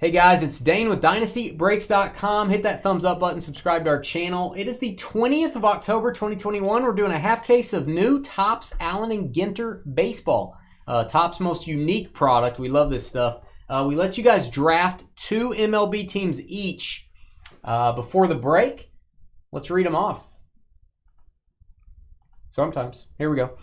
Hey guys, it's Dane with DynastyBreaks.com. Hit that thumbs up button, subscribe to our channel. It is the 20th of October, 2021. We're doing a half case of new Topps Allen and Ginter baseball. Topps' most unique product. We love this stuff. We let you guys draft 2 MLB teams each before the break. Let's read them off. Sometimes. Here we go.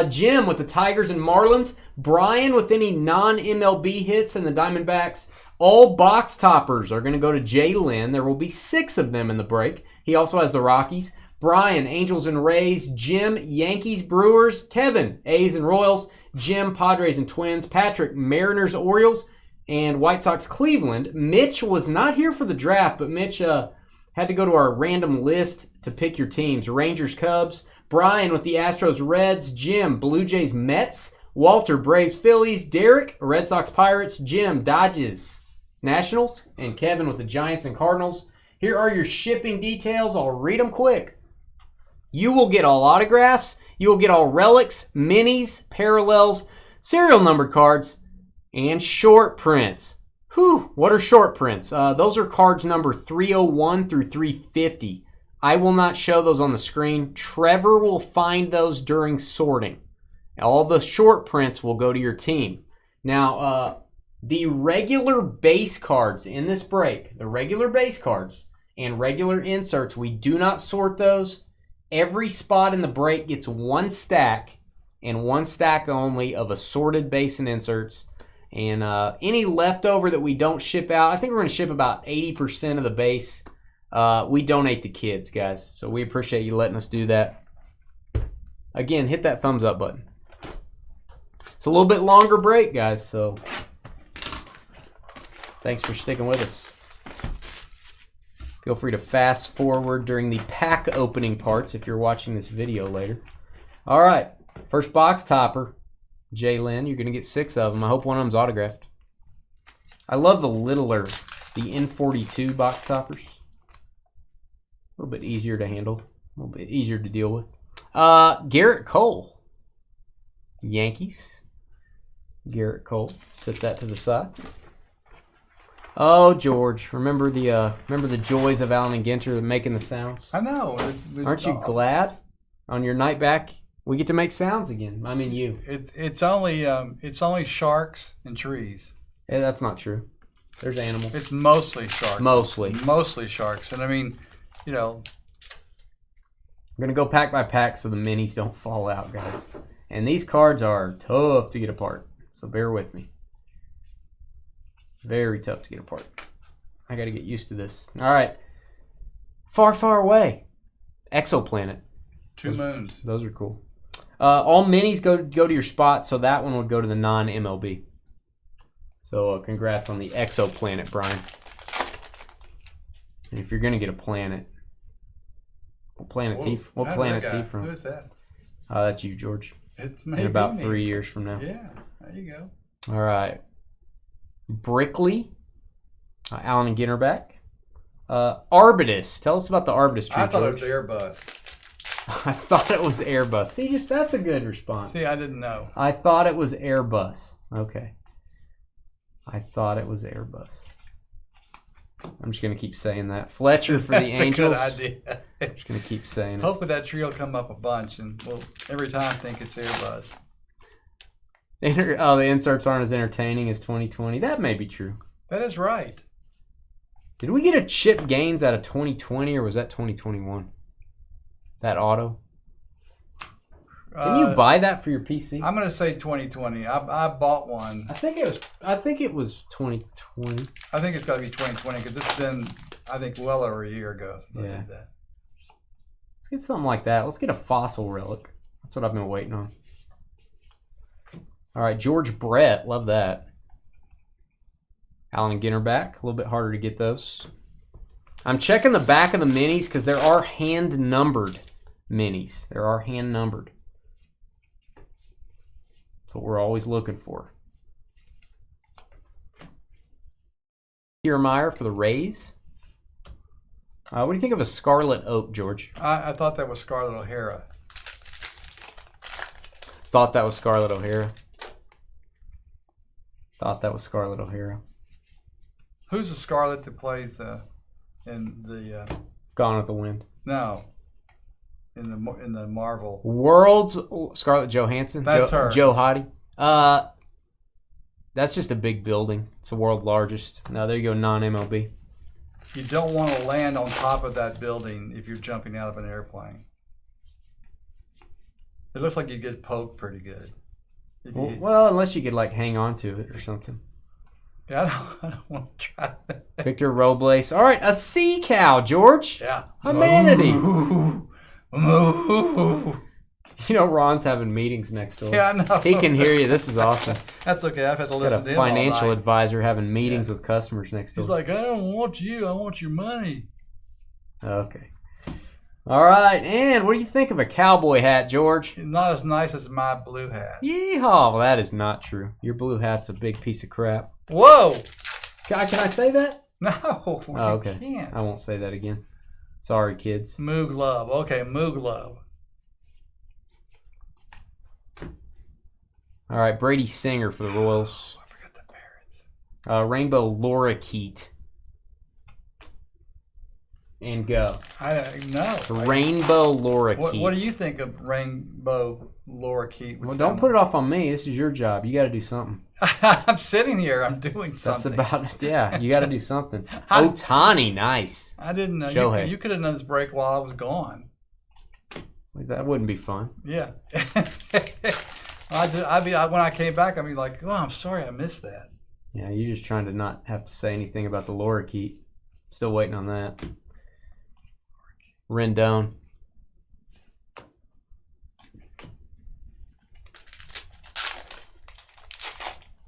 Jim with the Tigers and Marlins. Brian with any non-MLB hits and the Diamondbacks. All box toppers are going to go to Jay Lynn. There will be 6 of them in the break. He also has the Rockies. Brian, Angels and Rays. Jim, Yankees, Brewers. Kevin, A's and Royals. Jim, Padres and Twins. Patrick, Mariners, Orioles. And White Sox, Cleveland. Mitch was not here for the draft, but Mitch had to go to our random list to pick your teams. Rangers, Cubs. Brian with the Astros, Reds. Jim, Blue Jays, Mets. Walter, Braves, Phillies. Derek, Red Sox, Pirates. Jim, Dodgers, Nationals. And Kevin with the Giants and Cardinals. Here are your shipping details. I'll read them quick. You will get all autographs. You will get all relics, minis, parallels, serial number cards, and short prints. Whew, what are short prints? Those are cards number 301 through 350. I will not show those on the screen. Trevor will find those during sorting. All the short prints will go to your team. Now, the regular base cards in this break, the regular base cards and regular inserts, we do not sort those. Every spot in the break gets 1 stack and 1 stack only of assorted base and inserts. And any leftover that we don't ship out, I think we're going to ship about 80% of the base. We donate to kids, guys. So we appreciate you letting us do that. Again, hit that thumbs up button. It's a little bit longer break, guys, so thanks for sticking with us. Feel free to fast forward during the pack opening parts if you're watching this video later. All right, first box topper, Jay Lynn. You're going to get 6 of them. I hope one of them's autographed. I love the littler, the N42 box toppers. A little bit easier to handle, a little bit easier to deal with. Garrett Cole, Yankees. Garrett Cole. Set that to the side. Oh, George, remember the joys of Allen and Ginter making the sounds? I know. Aren't you glad on your night back we get to make sounds again? I mean, you. It's only sharks and trees. Yeah, that's not true. There's animals. It's mostly sharks. Mostly sharks. And I mean, you know, I'm gonna go pack by pack so the minis don't fall out, guys. And these cards are tough to get apart, so bear with me. Very tough to get apart. I got to get used to this. All right. Far, far away. Exoplanet. 2 moons. Those are cool. All minis go to your spot, so that one would go to the non-MLB. So congrats on the exoplanet, Brian. And if you're going to get a planet, what planet's he from? Who is that? That's you, George. It's in about 3 years from now. Yeah, there you go. All right. Brickley, Allen and Ginter back. Arbutus. Tell us about the Arbutus tree. I thought it was Airbus. I thought it was Airbus. See, that's a good response. See, I didn't know. I thought it was Airbus. Okay. I thought it was Airbus. I'm just going to keep saying that. Fletcher for the Angels. That's a good idea. I'm just going to keep saying it. Hopefully that tree will come up a bunch, and we'll every time think it's Airbus. The inserts aren't as entertaining as 2020. That may be true. That is right. Did we get a Chip Gaines out of 2020, or was that 2021? That auto? Can you buy that for your PC? I'm going to say 2020. I bought one. I think it was 2020. I think it's got to be 2020 because this has been, I think, well over a year ago. Yeah. I did that. Let's get something like that. Let's get a fossil relic. That's what I've been waiting on. All right, George Brett. Love that. Allen and Ginter back. A little bit harder to get those. I'm checking the back of the minis because there are hand-numbered minis. There are hand-numbered. That's what we're always looking for. Kiermaier for the Rays. What do you think of a Scarlet Oak, George? I thought that was Scarlett O'Hara. Thought that was Scarlett O'Hara. Thought that was Scarlett O'Hara. Who's the Scarlet that plays in the Gone with the Wind. No, in the Marvel World's Scarlett Johansson. That's her. Joe Hottie. That's just a big building. It's the world's largest. No, there you go. Non-MLB. You don't want to land on top of that building if you're jumping out of an airplane. It looks like you get poked pretty good. Well, unless you could like hang on to it or something. Yeah, I don't want to try that. Victor Robles. All right, a sea cow, George. Yeah. A manatee. Moo. You know Ron's having meetings next door. Yeah, I know. He can hear you. This is awesome. That's okay. I've had to listen Got to a him all financial night. advisor having meetings with customers next door. He's like, I don't want you. I want your money. Okay. All right, and what do you think of a cowboy hat, George? Not as nice as my blue hat. Yeehaw! Well, that is not true. Your blue hat's a big piece of crap. Whoa! Can I say that? No, you okay. can't. I won't say that again. Sorry, kids. Moog Love. Okay, Moog Love. All right, Brady Singer for the Royals. I forgot the Parrots. Rainbow Lorikeet. And go. I know. Rainbow Lorikeet. What do you think of Rainbow Lorikeet? Well, don't put it off on me. This is your job. You got to do something. I'm sitting here. I'm doing That's something. about it. Yeah, you got to do something. Otani, nice. I didn't know. Shohei. You could have done this break while I was gone. That wouldn't be fun. Yeah. When I came back, I'd be like, oh, I'm sorry I missed that. Yeah, you're just trying to not have to say anything about the Lorikeet. Still waiting on that. Rendon.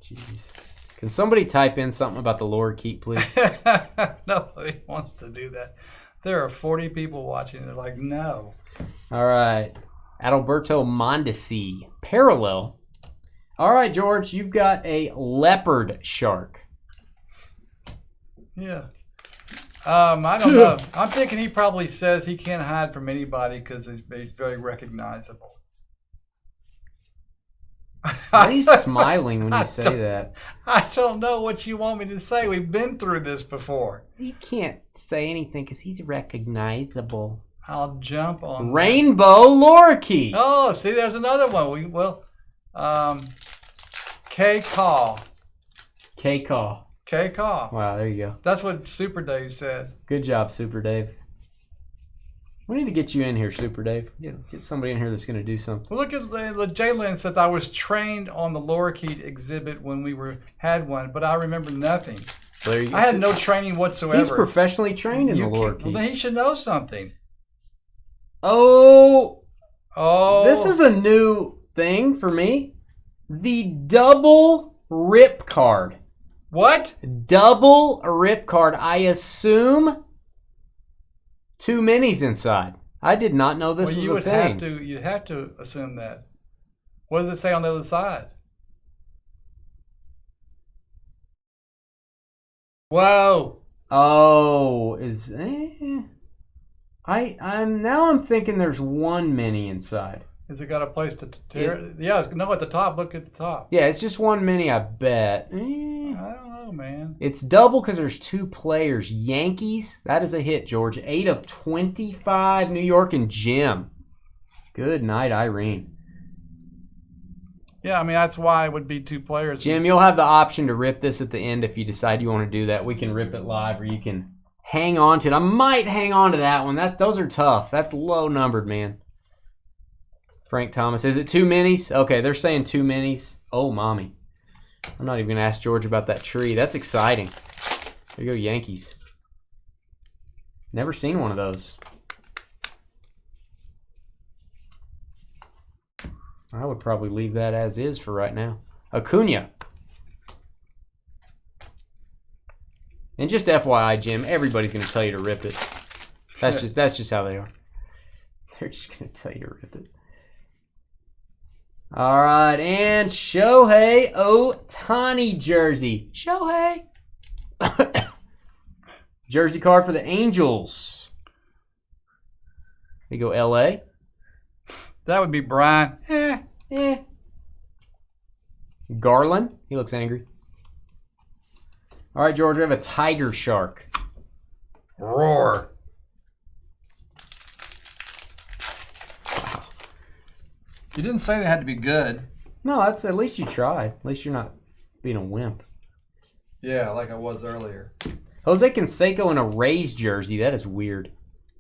Jeez. Can somebody type in something about the Lorikeet, please? Nobody wants to do that. There are 40 people watching. They're like, no. All right. Adalberto Mondesi. Parallel. All right, George, you've got a leopard shark. Yeah. I don't know. I'm thinking he probably says he can't hide from anybody because he's very recognizable. Why are you smiling when you say that? I don't know what you want me to say. We've been through this before. He can't say anything because he's recognizable. I'll jump on Rainbow Lorikeet. Oh, see, there's another one. K-Caw. K-Caw. K-Caw. Wow, there you go. That's what Super Dave said. Good job, Super Dave. We need to get you in here, Super Dave. Get somebody in here that's going to do something. Well, look at Jalen says I was trained on the Lorikeet exhibit when we had one, but I remember nothing. There you go. I had no training whatsoever. He's professionally trained in the Lorikeet. Well, then he should know something. Oh, this is a new thing for me. The double rip card. What? Double rip card. I assume 2 minis inside. I did not know this was a thing. You'd have to assume that. What does it say on the other side? Whoa. Oh, I'm thinking there's 1 mini inside. Has it got a place to tear it? Yeah, no, at the top. Look at the top. Yeah, it's just 1 mini, I bet. I don't know, man. It's double because there's 2 players. Yankees, that is a hit, George. 8 of 25, New York and Jim. Good night, Irene. Yeah, I mean, that's why it would be 2 players. Jim, you'll have the option to rip this at the end if you decide you want to do that. We can rip it live or you can hang on to it. I might hang on to that one. Those are tough. That's low numbered, man. Frank Thomas. Is it 2 minis? Okay, they're saying 2 minis. Oh, mommy. I'm not even going to ask George about that tree. That's exciting. There you go, Yankees. Never seen one of those. I would probably leave that as is for right now. Acuna. And just FYI, Jim, everybody's going to tell you to rip it. That's just how they are. They're just going to tell you to rip it. All right, and Shohei Otani jersey. Shohei. Jersey card for the Angels. There you go, L.A. That would be Bryant. Garland. He looks angry. All right, George, we have a Tiger Shark. Roar. Wow. You didn't say they had to be good. No, that's at least you tried. At least you're not being a wimp. Yeah, like I was earlier. Jose Canseco in a Rays jersey. That is weird.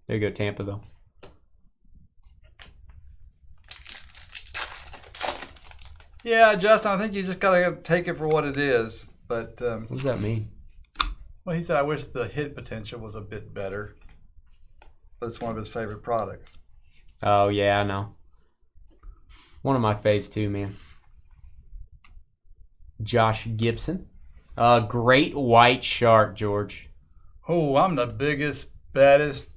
There you go, Tampa, though. Yeah, Justin, I think you just got to take it for what it is. But What does that mean? well, he said, I wish the hit potential was a bit better. But it's one of his favorite products. Oh, yeah, I know. One of my faves, too, man. Josh Gibson. Great white shark, George. Oh, I'm the biggest, baddest.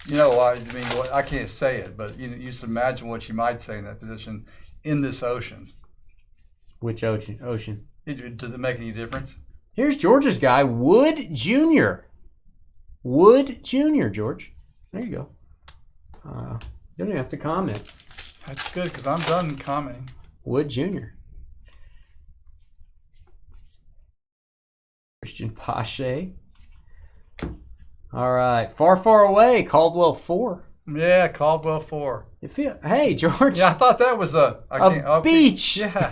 You know, I mean, I can't say it, but you just imagine what you might say in that position in this ocean. Which ocean? Does it make any difference? Here's George's guy, Wood Jr. Wood Jr., George. There you go. You don't even have to comment. That's good, because I'm done commenting. Wood Jr. Christian Pache. All right. Far, far away. Caldwell 4. Yeah, Caldwell 4. Hey, George. Yeah, I thought that was a beach. Yeah.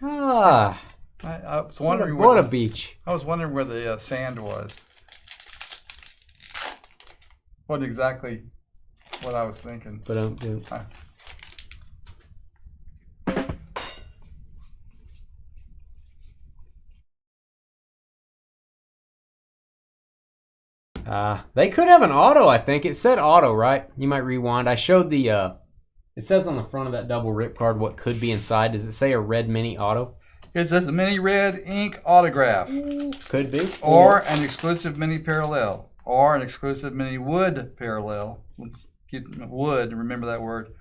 I was wondering what a beach. I was wondering where the sand was. Wasn't exactly what I was thinking. But they could have an auto, I think. It said auto, right? You might rewind. I showed the, it says on the front of that double rip card what could be inside. Does it say a red mini auto? It says a mini red ink autograph. Could be. Or an exclusive mini parallel. Or an exclusive mini wood parallel. Wood, remember that word.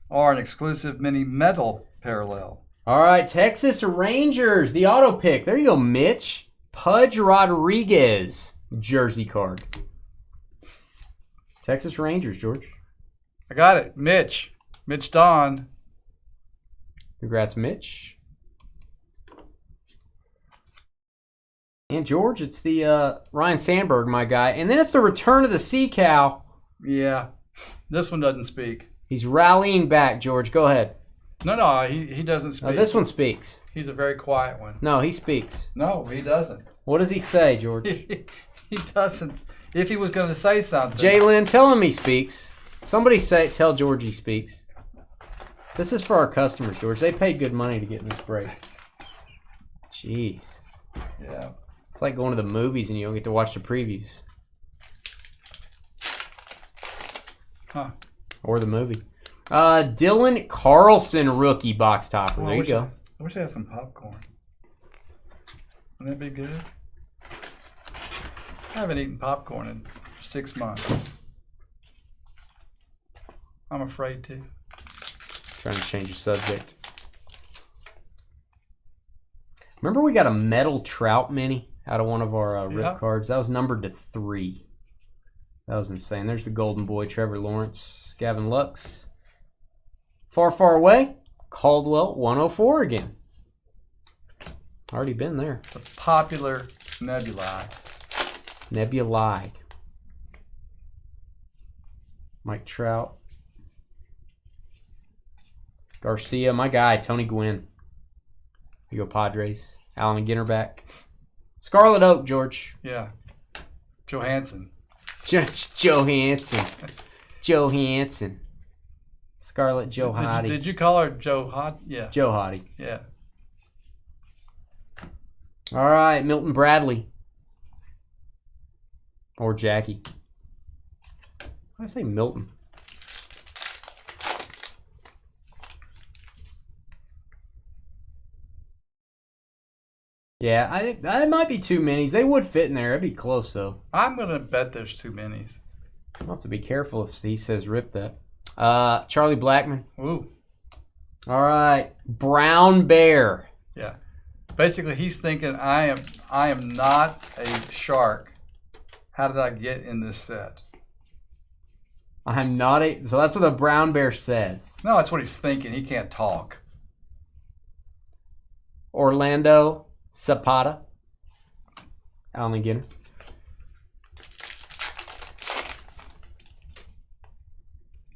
Or an exclusive mini metal parallel. All right, Texas Rangers, the auto pick. There you go, Mitch. Pudge Rodriguez. Jersey card. Texas Rangers, George. I got it. Mitch Don. Congrats, Mitch. And George, it's the Ryan Sandberg, my guy. And then it's the return of the Sea Cow. Yeah. This one doesn't speak. He's rallying back, George. Go ahead. No, he doesn't speak. No, this one speaks. He's a very quiet one. No, he speaks. No, he doesn't. What does he say, George? He doesn't. If he was going to say something. Jalen, tell him he speaks. Somebody tell George he speaks. This is for our customers, George. They paid good money to get in this break. Jeez. Yeah. It's like going to the movies and you don't get to watch the previews. Huh. Or the movie. Dylan Carlson rookie box topper. There you go. I wish I had some popcorn. Wouldn't that be good? I haven't eaten popcorn in 6 months. I'm afraid to. Trying to change the subject. Remember we got a metal trout mini out of one of our rip cards? That was numbered to 3. That was insane. There's the golden boy, Trevor Lawrence, Gavin Lux. Far, far away, Caldwell 104 again. Already been there. The popular nebulae. Nebulae. Mike Trout. Garcia, my guy, Tony Gwynn. You go Padres. Alan and Ginter back. Scarlet Oak, George. Yeah. Johansson. Johansson. Johansson. Scarlet Joe Hottie. Did you call her Joe Hot? Yeah. Joe Hottie. Yeah. All right, Milton Bradley. Or Jackie. Why did I say Milton? Yeah, I think that might be too minis. They would fit in there. It'd be close, though. I'm going to bet there's too minis. I'll have to be careful if he says rip that. Charlie Blackmon. Ooh. All right. Brown Bear. Yeah. Basically, he's thinking, I am not a shark. How did I get in this set? I'm not a... So that's what the Brown Bear says. No, that's what he's thinking. He can't talk. Orlando Zapata. Alan Ginter.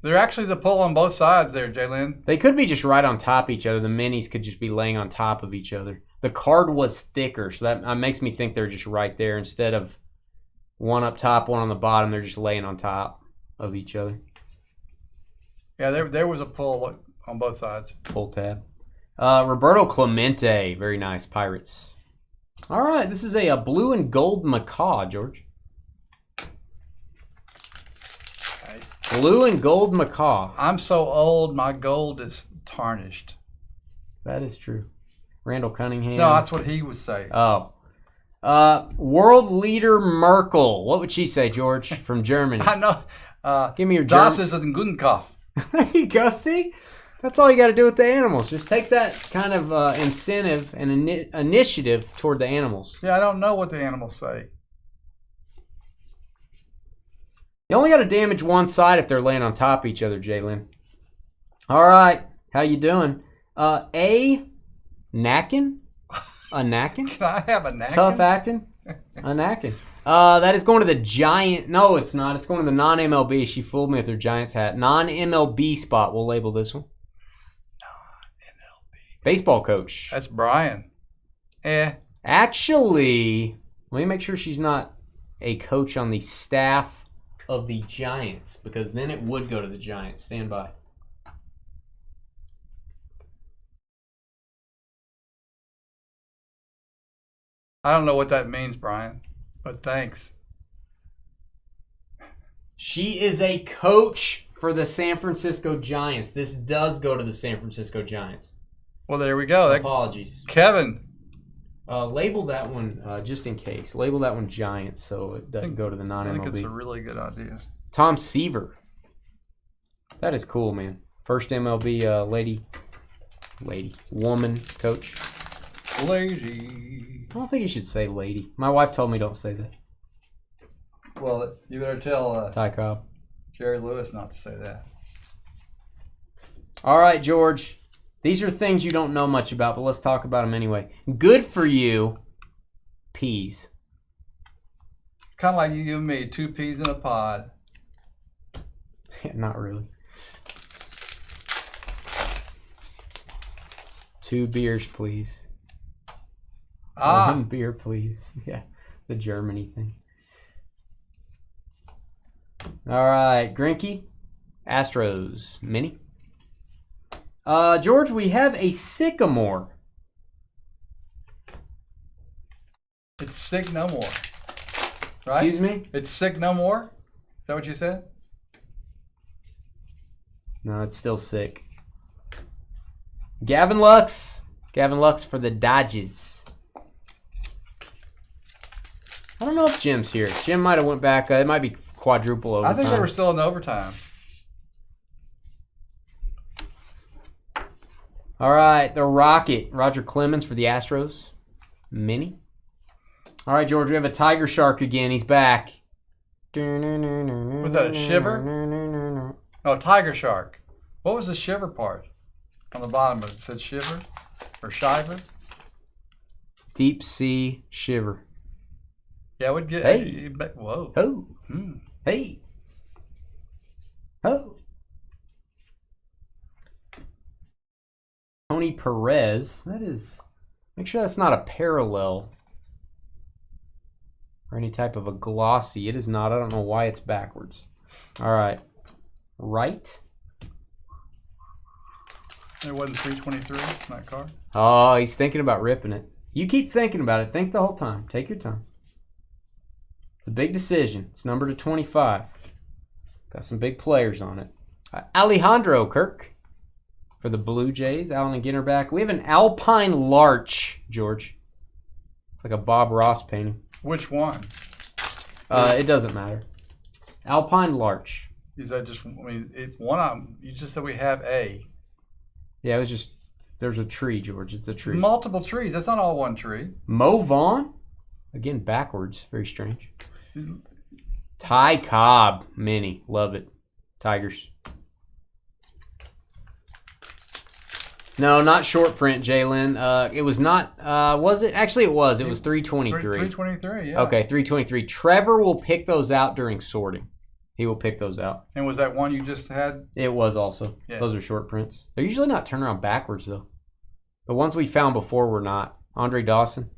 There actually is a pull on both sides there, Jalen. They could be just right on top of each other. The minis could just be laying on top of each other. The card was thicker, so that makes me think they're just right there. Instead of one up top, one on the bottom, they're just laying on top of each other. Yeah, there was a pull on both sides. Pull tab. Roberto Clemente. Very nice. Pirates. All right, this is a blue and gold macaw, George. Blue and gold macaw. I'm so old, my gold is tarnished. That is true. Randall Cunningham. No, that's what he was saying. Oh. World leader Merkel. What would she say, George, from Germany? I know. Give me your Das German. ist ein guten Kauf. There you go. See? That's all you got to do with the animals. Just take that kind of incentive and initiative toward the animals. Yeah, I don't know what the animals say. You only got to damage one side if they're laying on top of each other, Jalen. All right. How you doing? A Nakin? A Nakin? Can I have a napkin? Tough acting? A Nakin. That is going to the Giant. No, it's not. It's going to the non-MLB. She fooled me with her Giants hat. Non-MLB spot. We'll label this one. Non-MLB. Baseball coach. That's Brian. Actually, let me make sure she's not a coach on the staff of the Giants, because then it would go to the Giants. Stand by. I don't know what that means, Brian, but thanks. She is a coach for the San Francisco Giants. This does go to the San Francisco Giants. Well, there we go. Apologies. Kevin. Label that one, just in case. Label that one Giants so it doesn't go to the I non-MLB. think it's a really good idea. Tom Seaver. That is cool, man. First MLB woman coach. Lady. I don't think you should say lady. My wife told me don't say that. Well, you better tell Ty Cobb. Jerry Lewis not to say that. All right, George. These are things you don't know much about, but let's talk about them anyway. Good for you. Peas. Kind of like you and me, 2 peas in a pod. Not really. 2 beers, please. 1 beer, please. Yeah, the Germany thing. All right, Grinky. Astros. Mini. George, we have a sycamore. It's sick no more. Right? Excuse me? It's sick no more? Is that what you said? No, it's still sick. Gavin Lux. Gavin Lux for the Dodgers. I don't know if Jim's here. Jim might have went back. It might be quadruple overtime. I think they were still in overtime. All right, the Rocket. Roger Clemens for the Astros. Mini. All right, George, we have a Tiger Shark again. He's back. Was that a shiver? Oh, Tiger Shark. What was the shiver part? On the bottom of it, it said shiver or shiver? Deep Sea Shiver. Yeah, I would get. Hey. Whoa. Oh. Hey. Oh. Tony Perez. That is. Make sure that's not a parallel or any type of a glossy. It is not. I don't know why it's backwards. All right. Right. There wasn't 323 in that card. Oh, he's thinking about ripping it. You keep thinking about it. Think the whole time. Take your time. It's a big decision. It's numbered to 25. Got some big players on it. Alejandro Kirk for the Blue Jays. Allen and Ginter back. We have an Alpine Larch, George. It's like a Bob Ross painting. Which one? It doesn't matter. Alpine Larch. Is that just? I mean, it's one of them. You just said we have a. Yeah, it was just. There's a tree, George. It's a tree. Multiple trees. That's not all one tree. Mo Vaughn. Again, backwards. Very strange. Ty Cobb. Mini. Love it. Tigers. No, not short print, Jalen. It was not. Was it? Actually, it was. It was 323. 323, yeah. Okay, 323. Trevor will pick those out during sorting. He will pick those out. And was that one you just had? It was also. Yeah. Those are short prints. They're usually not turned around backwards, though. The ones we found before were not. Andre Dawson.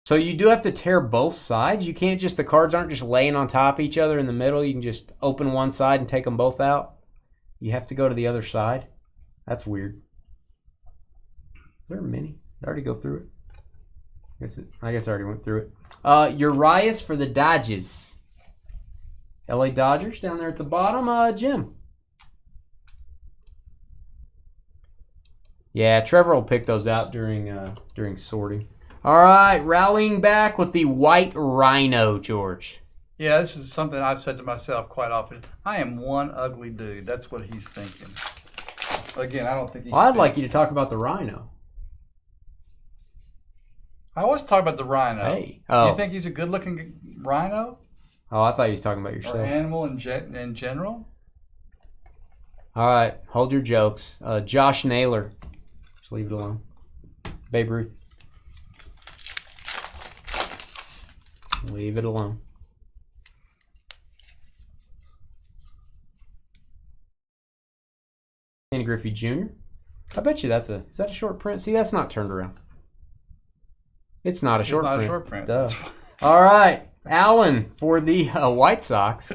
So you do have to tear both sides. You can't just, the cards aren't just laying on top of each other in the middle. You can just open one side and take them both out. You have to go to the other side. That's weird. Is there a mini? Did I already go through it? I guess I already went through it. Urias for the Dodgers. LA Dodgers down there at the bottom. Jim. Yeah, Trevor will pick those out during sorting. All right, rallying back with the white rhino, George. Yeah, this is something I've said to myself quite often. I am one ugly dude. That's what he's thinking. Again, I don't think he's... Well, I'd like you to talk about the rhino. I always talk about the rhino. Hey. Oh. You think he's a good-looking rhino? Oh, I thought he was talking about yourself. Or animal in general? All right, hold your jokes. Josh Naylor. Just leave it alone. Babe Ruth. Leave it alone. Andy Griffey Jr. I bet you is that a short print? See, that's not turned around. It's not a short print. It's not a short print. Duh. All right, Allen for the White Sox.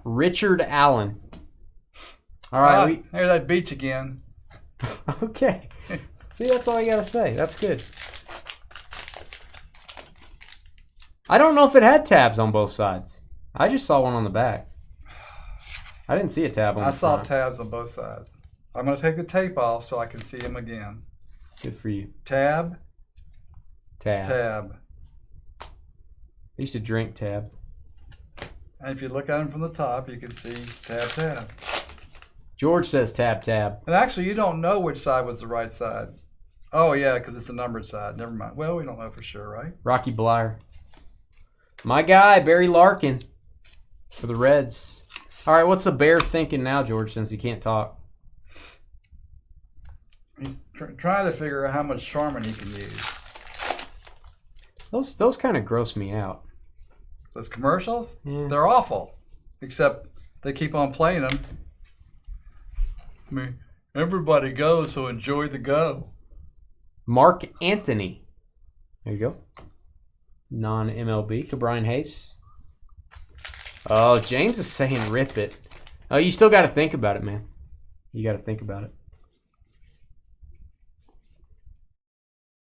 Richard Allen. All right. There's that beach again. Okay. See, that's all you got to say. That's good. I don't know if it had tabs on both sides. I just saw one on the back. I didn't see a tab on the front. I saw tabs on both sides. I'm going to take the tape off so I can see them again. Good for you. Tab. I used to drink tab. And if you look at them from the top, you can see tab. George says tab. And actually, you don't know which side was the right side. Oh, yeah, because it's the numbered side. Never mind. Well, we don't know for sure, right? Rocky Blyer. My guy, Barry Larkin for the Reds. All right, what's the Bear thinking now, George, since he can't talk? He's trying to figure out how much Charmin he can use. Those kind of gross me out. Those commercials? Yeah. They're awful. Except they keep on playing them. I mean, everybody goes, so enjoy the go. Mark Anthony. There you go. Non-MLB to Brian Hayes. Oh, James is saying rip it. Oh, you still got to think about it, man. You got to think about it.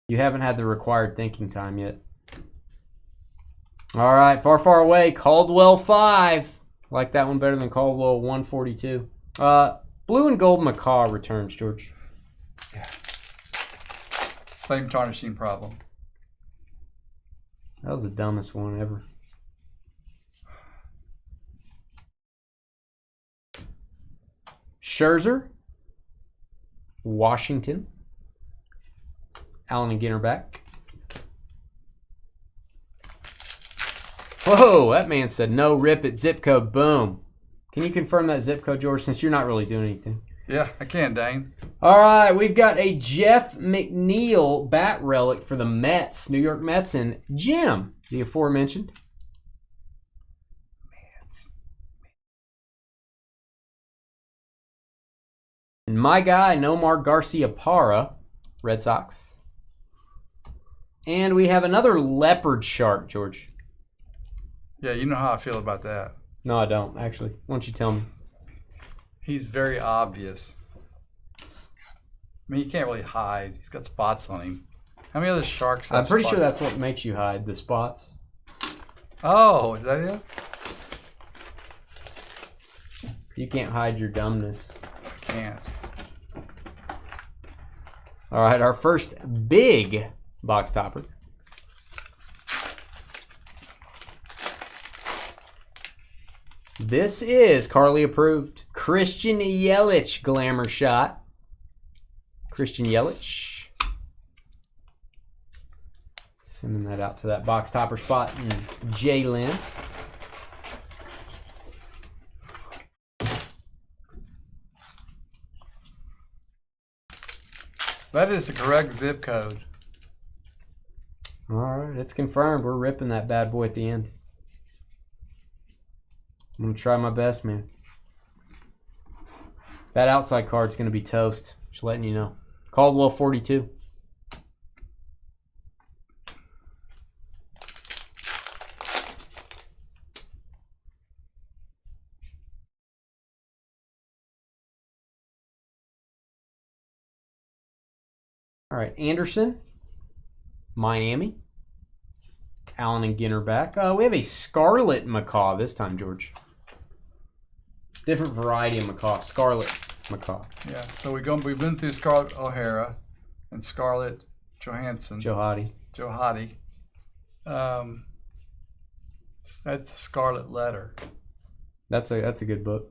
You haven't had the required thinking time yet. All right, far away. Caldwell 5. Like that one better than Caldwell 142. Blue and gold macaw returns, George. Yeah. Same tarnishing problem. That was the dumbest one ever. Scherzer. Washington. Allen and Ginter back. Whoa, that man said no, rip it, zip code, boom. Can you confirm that zip code, George, since you're not really doing anything? Yeah, I can, Dane. All right, we've got a Jeff McNeil bat relic for the Mets, New York Mets, and Jim, the aforementioned. And my guy, Nomar Garcia-Parra, Red Sox. And we have another leopard shark, George. Yeah, you know how I feel about that. No, I don't, actually. Why don't you tell me? He's very obvious. I mean, he can't really hide. He's got spots on him. How many other sharks have I'm pretty spots? sure that's what makes you hide, the spots. Oh, is that it? You can't hide your dumbness. Can't. All right, our first big box topper. This is Carly approved. Christian Yelich glamour shot. Christian Yelich. Sending that out to that box topper spot in Jalen. That is the correct zip code. All right, it's confirmed. We're ripping that bad boy at the end. I'm going to try my best, man. That outside card's going to be toast. Just letting you know. Caldwell 42. All right, Anderson, Miami. Allen and Ginter back. We have a Scarlet Macaw this time, George. Different variety of macaw. Scarlet Macaw. Yeah, so we've been through Scarlett O'Hara and Scarlett Johansson. Johadi. That's Scarlet Letter. That's a good book.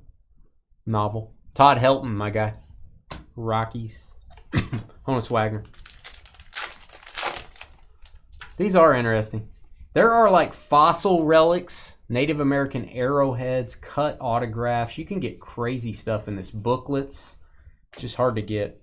Novel. Todd Helton, my guy. Rockies. Honus Wagner. These are interesting. There are like fossil relics, Native American arrowheads, cut autographs. You can get crazy stuff in this. Booklets. It's just hard to get.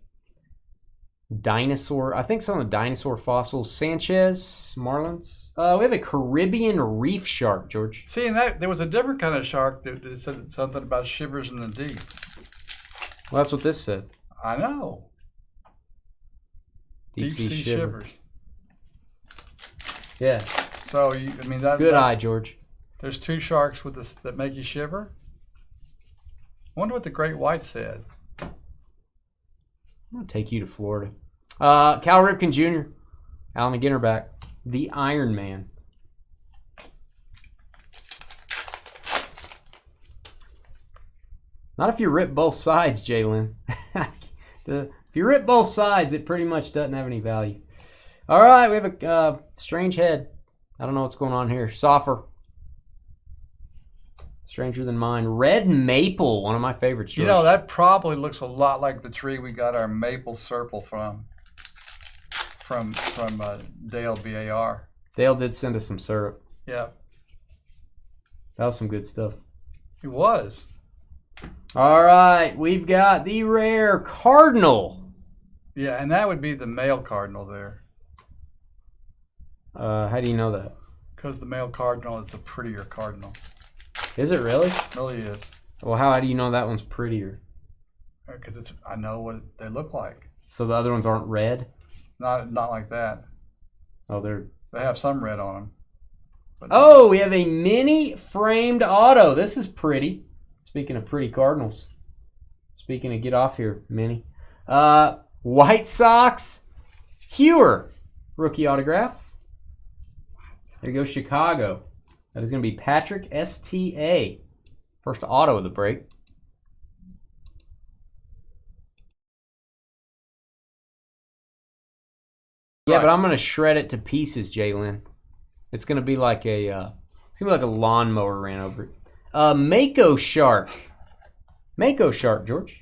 Dinosaur. I think some of the dinosaur fossils. Sanchez, Marlins. We have a Caribbean reef shark, George. See, and that there was a different kind of shark that said something about shivers in the deep. Well, that's what this said. I know. Deep sea shivers. Yeah. So I mean that. Good eye, George. There's two sharks with this that make you shiver. I wonder what the great white said. I'm gonna take you to Florida. Cal Ripken Jr. Allen Ginter back. The Iron Man. Not if you rip both sides, Jalen. If you rip both sides, it pretty much doesn't have any value. All right, we have a strange head. I don't know what's going on here. Soffer. Stranger than mine. Red maple, one of my favorites. You know, that probably looks a lot like the tree we got our maple serpal from Dale BAR. Dale did send us some syrup. Yeah. That was some good stuff. It was. All right, we've got the rare Cardinal. Yeah, and that would be the male Cardinal there. How do you know that? Because the male Cardinal is the prettier Cardinal. Is it really? It really is. Well, how do you know that one's prettier? Because I know what they look like. So the other ones aren't red? Not like that. Oh, they have some red on them. Oh, we have a mini framed auto. This is pretty. Speaking of pretty Cardinals. Speaking of get off here, mini. White Sox. Hewer. Rookie autograph. There goes Chicago. That is going to be Patrick S.T.A. First auto of the break. Yeah, right. But I'm going to shred it to pieces, Jalen. It's going to be like a lawnmower ran over it. Mako Shark. Mako Shark, George.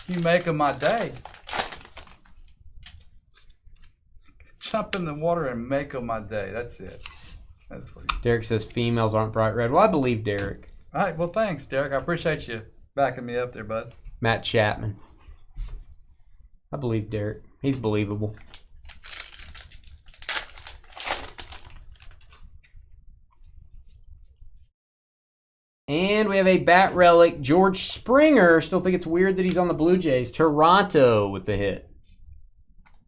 You make them my day. Jump in the water and make them my day. That's it. That's what Derek says females aren't bright red. Well, I believe Derek. All right. Well, thanks, Derek. I appreciate you backing me up there, bud. Matt Chapman. I believe Derek. He's believable. And we have a bat relic, George Springer. Still think it's weird that he's on the Blue Jays. Toronto with the hit.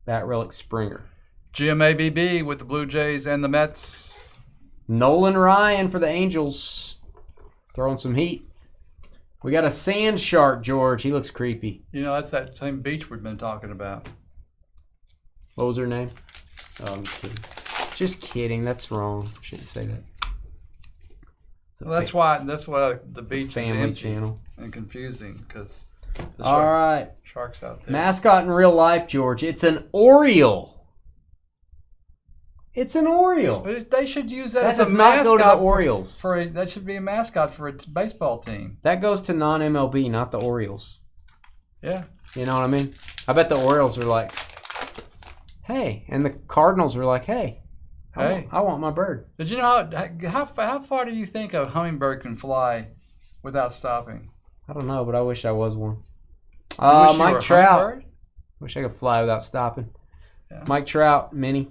Bat relic Springer. GMABB with the Blue Jays and the Mets. Nolan Ryan for the Angels. Throwing some heat. We got a sand shark, George. He looks creepy. You know, that's that same beach we've been talking about. What was her name? Oh, I'm kidding. Just kidding. That's wrong. Shouldn't say that. Well, that's why the beach is family empty channel and confusing because all right, sharks out there. Mascot in real life, George. It's an Oriole. It's an Oriole. They should use that as does a not mascot go to the Orioles. that should be a mascot for a baseball team. That goes to non-MLB, not the Orioles. Yeah. You know what I mean? I bet the Orioles are like, hey, and the Cardinals are like, hey. Hey. I want my bird. Did you know how far do you think a hummingbird can fly without stopping? I don't know, but I wish I was one. You wish you were Mike a Trout. hummingbird? Wish I could fly without stopping. Yeah. Mike Trout, mini.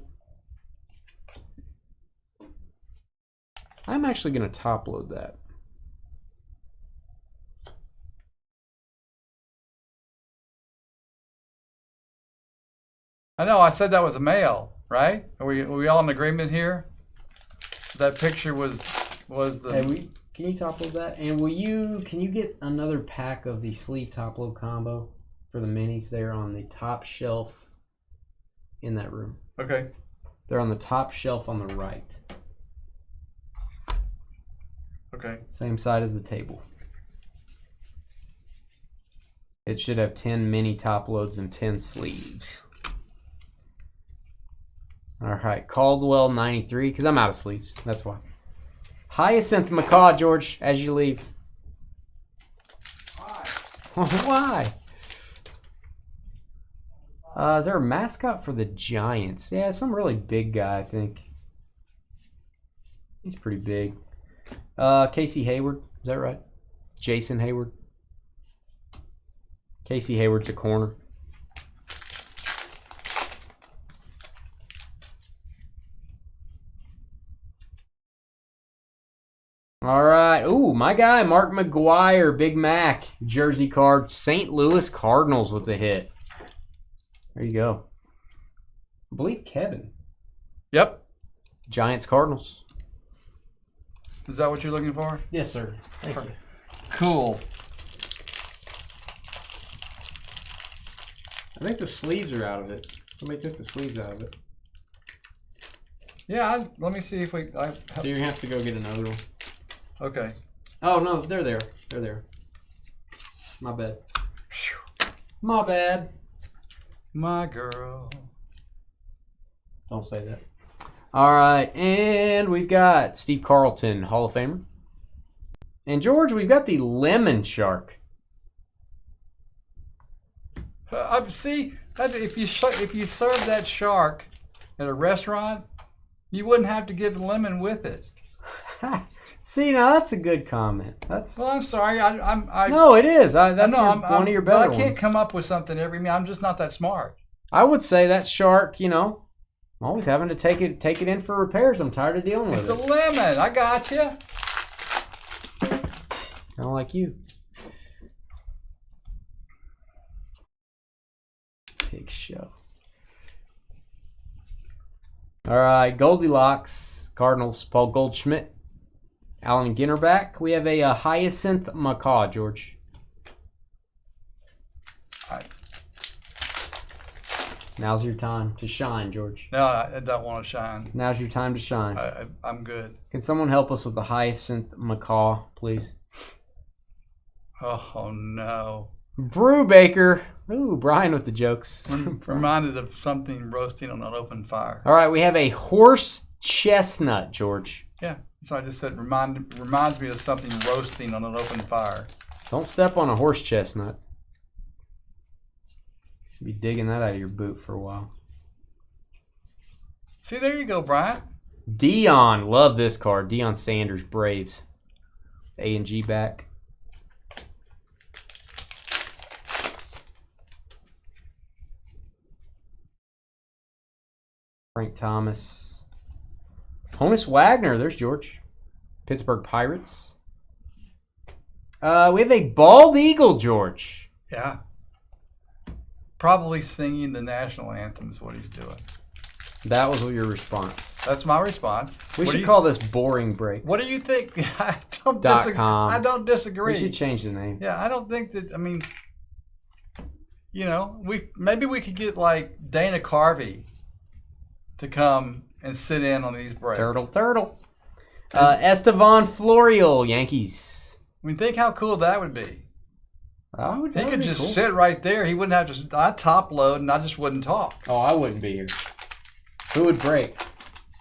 I'm actually going to top load that. I know. I said that was a male, right? Are we all in agreement here? That picture was the. Hey, can you top load that? And can you get another pack of the sleeve top load combo for the minis? They're on the top shelf in that room. Okay. They're on the top shelf on the right. Okay. Same side as the table. It should have 10 mini top loads and 10 sleeves. All right, Caldwell 93, because I'm out of sleeves. That's why. Hyacinth Macaw, George, as you leave. Why? Why? Is there a mascot for the Giants? Yeah, some really big guy, I think. He's pretty big. Casey Hayward, is that right? Jason Hayward. Casey Hayward's a corner. All right. Ooh, my guy, Mark McGuire, Big Mac, jersey card, St. Louis Cardinals with the hit. There you go. I believe Kevin. Yep. Giants Cardinals. Is that what you're looking for? Yes, sir. Thank you. Cool. I think the sleeves are out of it. Somebody took the sleeves out of it. Yeah, let me see if we... So you're going to have to go get another one. Okay. Oh, no, they're there. They're there. My bad. My bad. My girl. Don't say that. All right, and we've got Steve Carlton, Hall of Famer. And George, we've got the Lemon Shark. See, if you serve that shark at a restaurant, you wouldn't have to give lemon with it. See, now that's a good comment. That's well, I'm sorry. no, it is. That's one of your better ones. I can't come up with something I'm just not that smart. I would say that shark, I'm always having to take it in for repairs. I'm tired of dealing with It's it. a lemon. I got you. Kind of like you. Big show. All right, Goldilocks, Cardinals, Paul Goldschmidt, Alan Ginter back. We have a Hyacinth Macaw, George. Now's your time to shine, George. No, I don't want to shine. Now's your time to shine. I'm good. Can someone help us with the Hyacinth Macaw, please? Oh, no. Brew Baker. Ooh, Brian with the jokes. Reminded of something roasting on an open fire. All right, we have a horse chestnut, George. Yeah, so I just said reminds me of something roasting on an open fire. Don't step on a horse chestnut. Be digging that out of your boot for a while. See, there you go, Bryant. Dion, love this card. Deion Sanders, Braves. A and G back. Frank Thomas. Honus Wagner, there's George. Pittsburgh Pirates. We have a bald eagle, George. Yeah. Probably singing the national anthem is what he's doing. That was your response. That's my response. We should call this Boring Breaks. What do you think? I don't disagree. We should change the name. Yeah, I don't think that. I mean, maybe we could get like Dana Carvey to come and sit in on these breaks. Turtle. Estevan Florial, Yankees. I mean, think how cool that would be. He could just cool. sit right there. He wouldn't have to. I'd top load and I just wouldn't talk. Oh, I wouldn't be here. Who would break?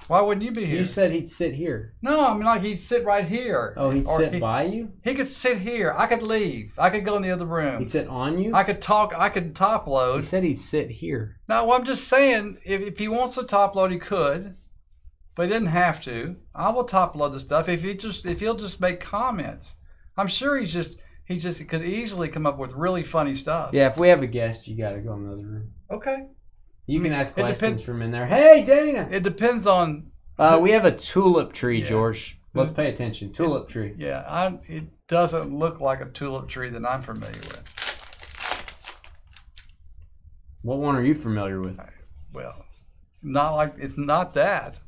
Why wouldn't you be here? You said he'd sit here. No, I mean like he'd sit right here. Oh, he'd sit by you? He could sit here. I could leave. I could go in the other room. He'd sit on you? I could talk. I could top load. He said he'd sit here. No, well, I'm just saying, if he wants to top load, he could. but he didn't have to. I will top load the stuff if he'll just make comments. I'm sure he could easily come up with really funny stuff. Yeah, if we have a guest, you got to go in the other room. Okay. You can ask questions from in there. Hey, Dana. It depends on. We have a tulip tree, George. Let's pay attention. Tulip tree. Yeah, it doesn't look like a tulip tree that I'm familiar with. What one are you familiar with? Well, it's not that.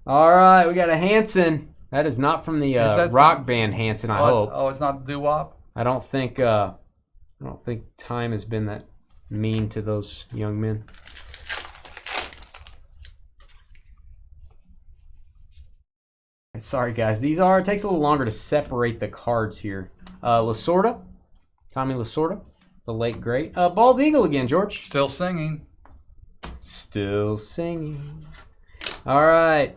All right, we got a Hanson. That is not from the rock band Hanson, I hope. Oh, it's not doo-wop? I don't think time has been that mean to those young men. Sorry, guys. It takes a little longer to separate the cards here. Lasorda. Tommy Lasorda. The late great. Bald Eagle again, George. Still singing. Still singing. All right.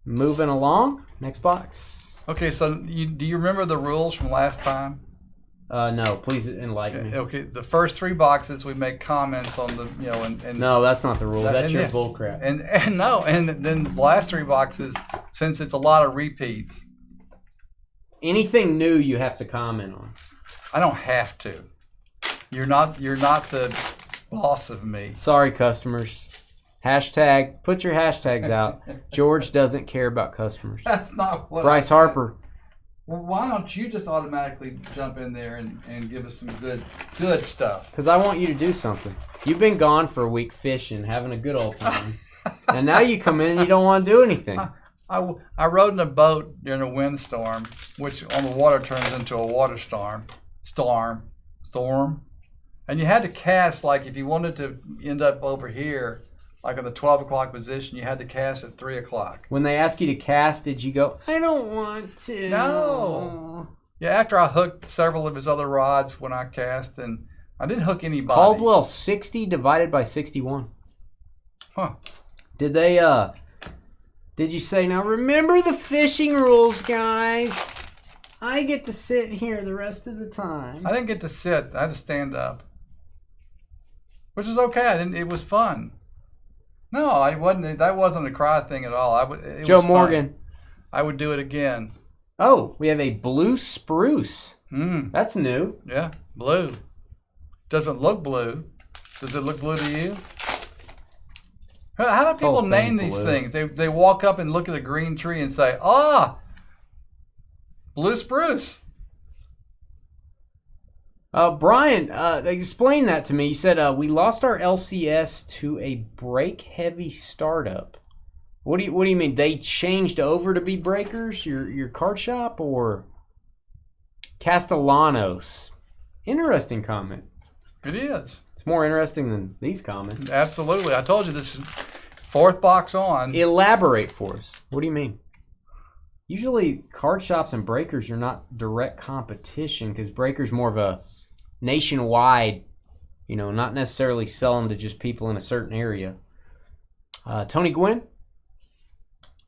Moving along. Next box. Okay, so do you remember the rules from last time? No, please enlighten me. Okay, the first 3 boxes we make comments on the, and no, that's not the rule. That's your bull crap. And then the last 3 boxes, since it's a lot of repeats. Anything new you have to comment on. I don't have to. You're not the boss of me. Sorry, customers. Put your hashtags out. George doesn't care about customers. That's not what Bryce Harper. Well, why don't you just automatically jump in there and give us some good stuff? Because I want you to do something. You've been gone for a week fishing, having a good old time. And now you come in and you don't want to do anything. I rode in a boat during a windstorm, which on the water turns into a water storm. And you had to cast, like if you wanted to end up over here, like in the 12 o'clock position, you had to cast at 3 o'clock. When they ask you to cast, did you go, I don't want to? No. Yeah, after I hooked several of his other rods when I cast, and I didn't hook anybody. Caldwell 60 divided by 61. Huh. Did you say, now remember the fishing rules, guys? I get to sit here the rest of the time. I didn't get to sit. I had to stand up. Which is okay. It was fun. No, I wasn't. That wasn't a cry thing at all. Joe Morgan. I would do it again. Oh, we have a blue spruce. That's new. Yeah, blue. Doesn't look blue. Does it look blue to you? How do people name these things? They walk up and look at a green tree and say, blue spruce. Bryant, explain that to me. You said we lost our LCS to a brake-heavy startup. What do you mean? They changed over to be breakers? Your card shop or Castellanos? Interesting comment. It is. It's more interesting than these comments. Absolutely. I told you this is 4th box on. Elaborate for us. What do you mean? Usually card shops and breakers are not direct competition because breakers more of a nationwide, not necessarily selling to just people in a certain area. Tony Gwynn.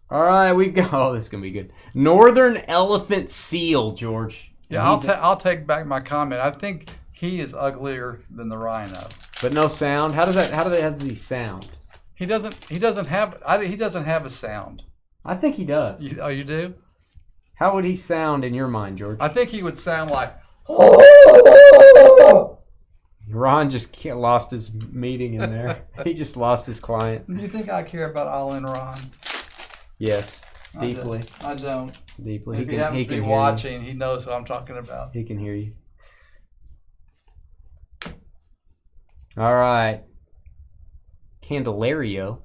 All right, we've got. Oh, this is gonna be good. Northern Elephant Seal, George. Yeah, I'll take back my comment. I think he is uglier than the rhino. But no sound. How does he sound? He doesn't have a sound. I think he does. You do? How would he sound in your mind, George? I think he would sound like. Ron just lost his meeting in there. He just lost his client. Do you think I care about All-In Ron? Yes, deeply. I don't. Deeply. If he happens to be watching, he knows what I'm talking about. He can hear you. All right. Candelario.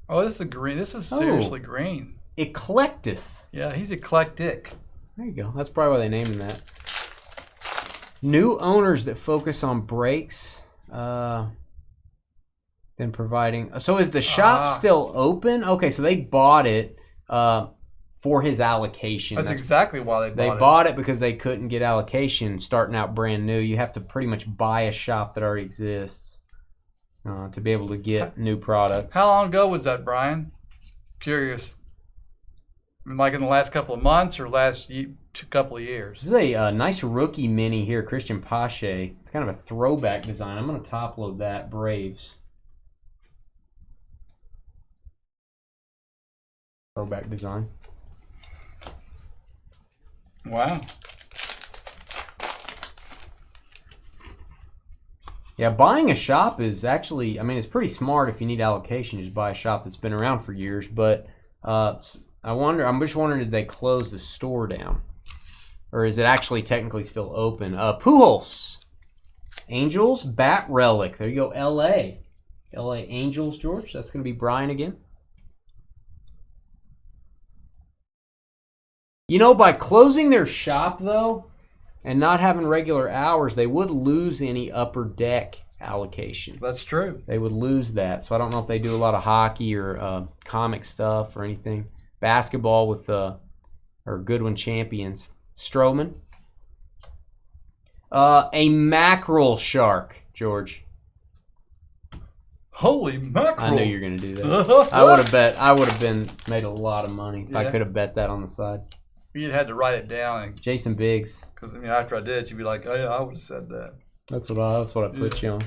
Oh, this is green. This is seriously green. Eclectus. Yeah, he's eclectic. There you go. That's probably why they named him that. New owners that focus on brakes. Then providing. So is the shop still open? Okay, so they bought it for his allocation. That's exactly why they bought it. They bought it because they couldn't get allocation starting out brand new. You have to pretty much buy a shop that already exists to be able to get new products. How long ago was that, Brian? Curious. Like in the last couple of months or last couple of years? This is a nice rookie mini here, Christian Pache. It's kind of a throwback design. I'm going to top load that, Braves. Throwback design. Wow. Yeah, buying a shop is actually, I mean, it's pretty smart if you need allocation. Just buy a shop that's been around for years. But I'm just wondering, did they close the store down? Or is it actually technically still open? Pujols. Angels, Bat Relic. There you go, L.A. L.A. Angels, George. That's going to be Bryant again. You know, by closing their shop, though, and not having regular hours, they would lose any upper deck allocation. That's true. They would lose that. So I don't know if they do a lot of hockey or comic stuff or anything. Basketball with or Goodwin champions. Stroman. A mackerel shark, George. Holy mackerel! I knew you were going to do that. I would have made a lot of money if I could have bet that on the side. You'd had to write it down. Jason Biggs. Because after I did, you'd be like, "Oh yeah, I would have said that." That's what I put you on.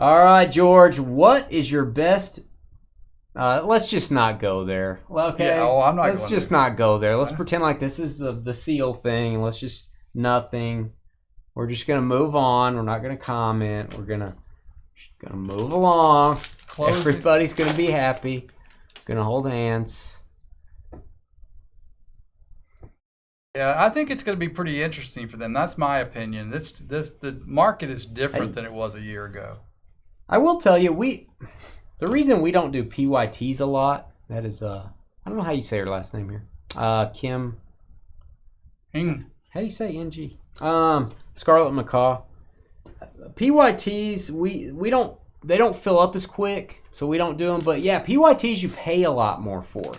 All right, George. What is your best? Let's just not go there. Okay. Yeah, I'm not. Let's just not go there. Let's pretend like this is the seal thing, and let's just nothing. We're just gonna move on. We're not gonna comment. We're gonna move along. Everybody's gonna be happy. Gonna hold hands. Yeah, I think it's going to be pretty interesting for them. That's my opinion. The market is different than it was a year ago. I will tell you, the reason we don't do PYTs a lot, that is I don't know how you say her last name here. Kim. How do you say NG? Scarlett McCaw. PYTs, they don't fill up as quick, so we don't do them. But yeah, PYTs you pay a lot more for.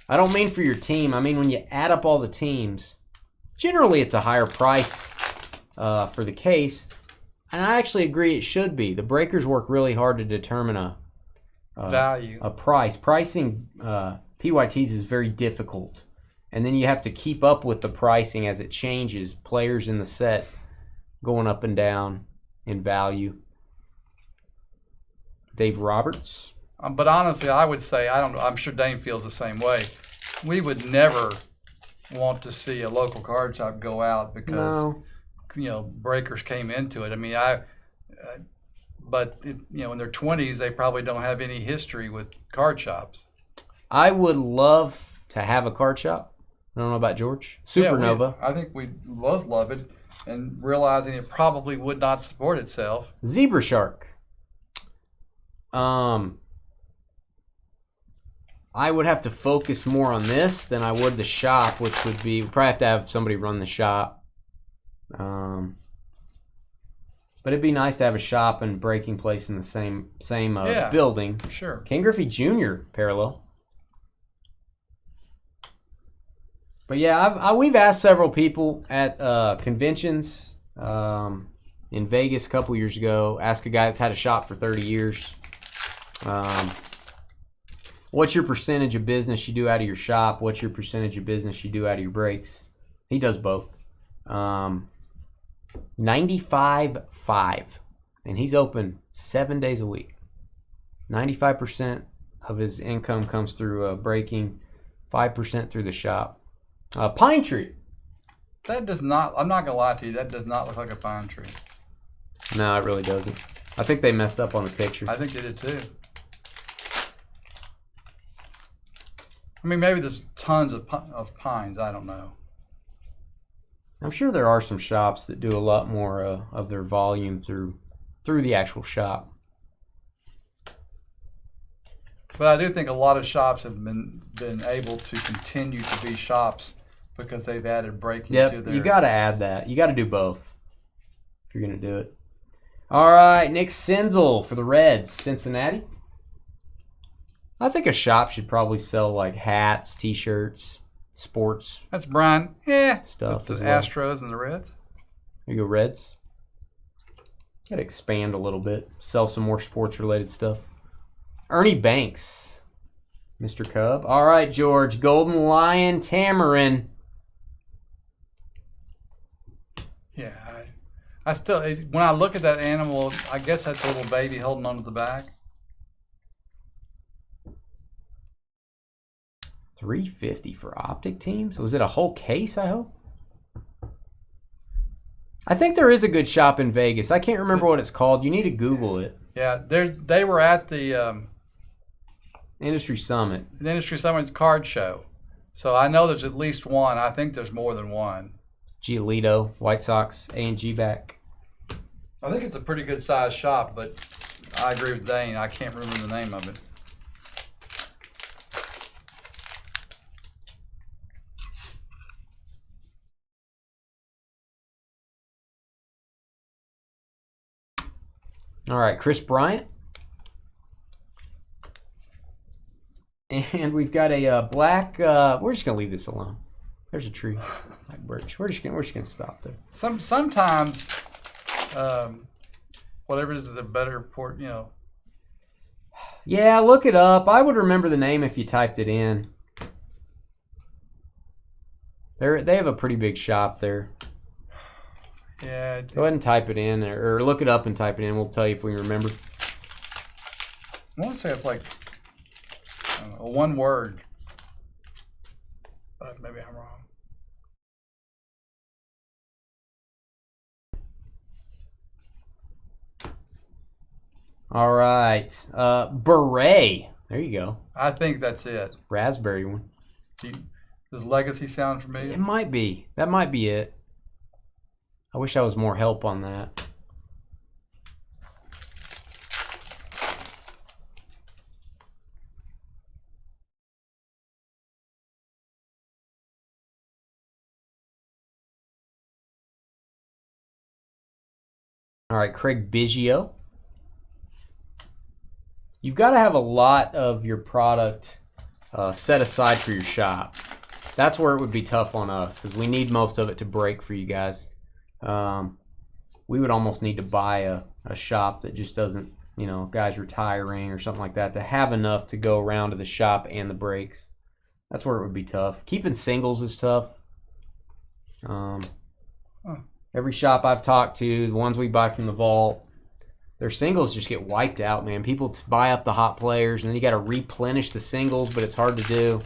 I don't mean for your team. I mean when you add up all the teams, generally it's a higher price for the case. And I actually agree it should be. The breakers work really hard to determine a value, a price. Pricing PYTs is very difficult. And then you have to keep up with the pricing as it changes. Players in the set going up and down in value. Dave Roberts. But honestly, I would say, I'm sure Dane feels the same way. We would never want to see a local card shop go out because, breakers came into it. I mean, in their 20s, they probably don't have any history with card shops. I would love to have a card shop. I don't know about George. Supernova. I think we'd both love it, and realizing it probably would not support itself. Zebra Shark. I would have to focus more on this than I would the shop, which would be probably have to have somebody run the shop. But it'd be nice to have a shop and breaking place in the same building. Sure. Ken Griffey Jr. parallel. But yeah, we've asked several people at conventions in Vegas a couple years ago. Ask a guy that's had a shop for 30 years. What's your percentage of business you do out of your shop? What's your percentage of business you do out of your breaks? He does both. 95.5, and he's open 7 days a week. 95% of his income comes through breaking, 5% through the shop. Pine tree. That does not, I'm not going to lie to you, that does not look like a pine tree. No, it really doesn't. I think they messed up on the picture. I think they did too. I mean, maybe there's tons of pines. I don't know. I'm sure there are some shops that do a lot more of their volume through the actual shop. But I do think a lot of shops have been able to continue to be shops because they've added breaking to their... You got to add that. You got to do both if you're going to do it. All right, Nick Senzel for the Reds, Cincinnati. I think a shop should probably sell like hats, T-shirts, sports. That's Brian. Yeah. Stuff with the well. Astros and the Reds. There you go, Reds. Got to expand a little bit. Sell some more sports-related stuff. Ernie Banks, Mr. Cub. All right, George. Golden Lion Tamarin. Yeah. I still, when I look at that animal, I guess that's a little baby holding onto the back. $350 for optic teams. Was it a whole case, I hope? I think there is a good shop in Vegas. I can't remember what it's called. You need to Google it. Yeah, they were at the Industry Summit. the Industry Summit card show. So I know there's at least one. I think there's more than one. Giolito, White Sox, A&G back. I think it's a pretty good sized shop, but I agree with Dane. I can't remember the name of it. All right, Chris Bryant. And we've got a black. We're just gonna leave this alone. There's a tree, like birch. We're just gonna stop there. Sometimes, whatever is the better port, Yeah, look it up. I would remember the name if you typed it in. They have a pretty big shop there. Yeah. Go ahead and type it in, or look it up and type it in. We'll tell you if we remember. I want to say it's like one word, but maybe I'm wrong. All right, beret. There you go. I think that's it. Raspberry one. Does Legacy sound familiar? It might be. That might be it. I wish I was more help on that. All right, Craig Biggio. You've got to have a lot of your product set aside for your shop. That's where it would be tough on us because we need most of it to break for you guys. We would almost need to buy a shop that just doesn't, guys retiring or something like that, to have enough to go around to the shop and the breaks. That's where it would be tough. Keeping singles is tough. Every shop I've talked to, the ones we buy from the vault, their singles just get wiped out, man. People buy up the hot players, and then you got to replenish the singles, but it's hard to do.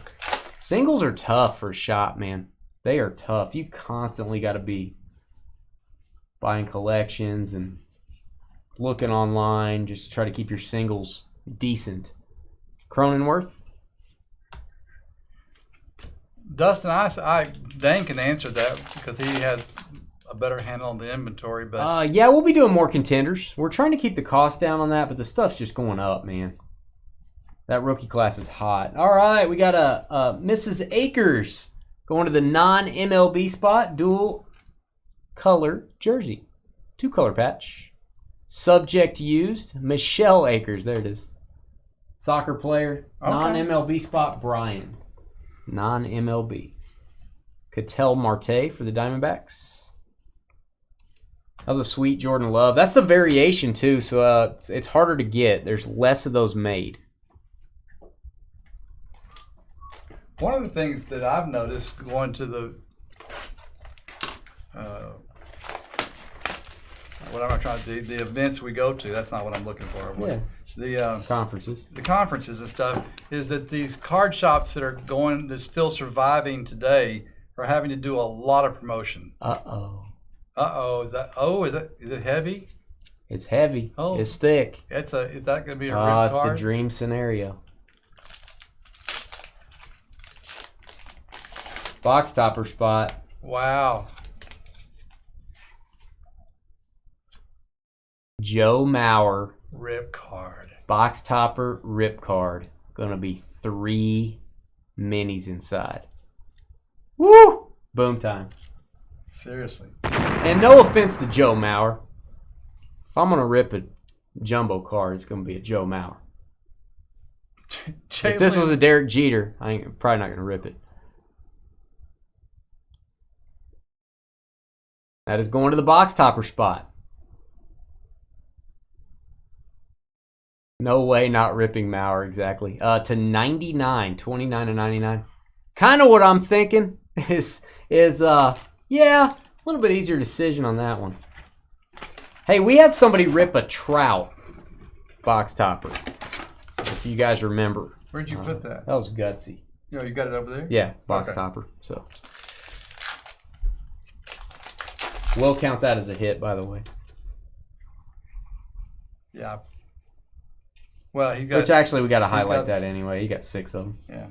Singles are tough for a shop, man. They are tough. You constantly got to be buying collections and looking online just to try to keep your singles decent. Cronenworth? Dustin, Dane can answer that because he has a better handle on the inventory. But yeah, we'll be doing more contenders. We're trying to keep the cost down on that, but the stuff's just going up, man. That rookie class is hot. All right, we got a Mrs. Akers going to the non-MLB spot, dual color jersey, 2-color patch. Subject used, Michelle Akers. There it is. Soccer player, okay. Non-MLB spot, Brian. Non-MLB. Ketel Marte for the Diamondbacks. That was a sweet Jordan Love. That's the variation, too, so it's harder to get. There's less of those made. One of the things that I've noticed going to the what am I trying to do? The events we go to. That's not what I'm looking for. Yeah. The Conferences. The conferences and stuff is that these card shops that are still surviving today are having to do a lot of promotion. Uh-oh. Is it heavy? It's heavy. Oh. It's thick. Is that going to be a Oh, rip it's card? the dream scenario. Box topper spot. Wow. Joe Mauer. Rip card. Box topper rip card. Gonna be 3 minis inside. Woo! Boom time. Seriously. And no offense to Joe Mauer. If I'm gonna rip a jumbo card, it's gonna be a Joe Mauer. If this was a Derek Jeter, I ain't probably not gonna rip it. That is going to the box topper spot. No way not ripping Mauer, exactly. To 99, 29 to 99. Kind of what I'm thinking is yeah, a little bit easier decision on that one. Hey, we had somebody rip a Trout box topper, if you guys remember. Where'd you put that? That was gutsy. You got it over there? Yeah, box topper. So we'll count that as a hit, by the way. Yeah. Well, he got. Which actually we got to highlight that anyway. He got 6 of them. Yeah.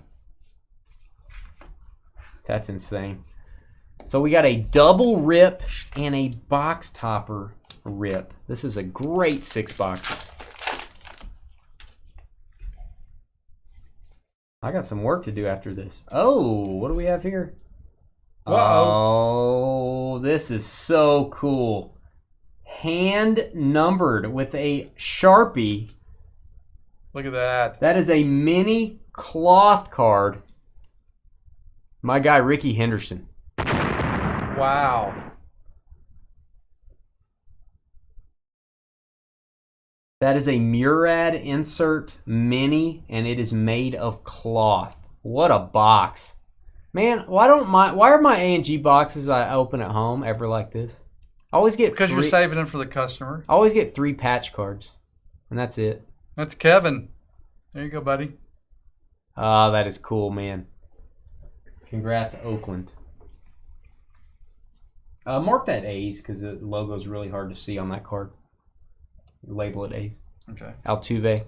That's insane. So we got a double rip and a box topper rip. This is a great 6 boxes. I got some work to do after this. Oh, what do we have here? Uh-oh. Oh, this is so cool. Hand numbered with a Sharpie. Look at that. That is a mini cloth card. My guy, Ricky Henderson. Wow. That is a Murad insert mini, and it is made of cloth. What a box. Man, why are my A&G boxes I open at home ever like this? I always get because you're saving them for the customer. I always get 3 patch cards, and that's it. That's Kevin. There you go, buddy. Ah, that is cool, man. Congrats, Oakland. Mark that A's because the logo is really hard to see on that card. Label it A's. Okay. Altuve,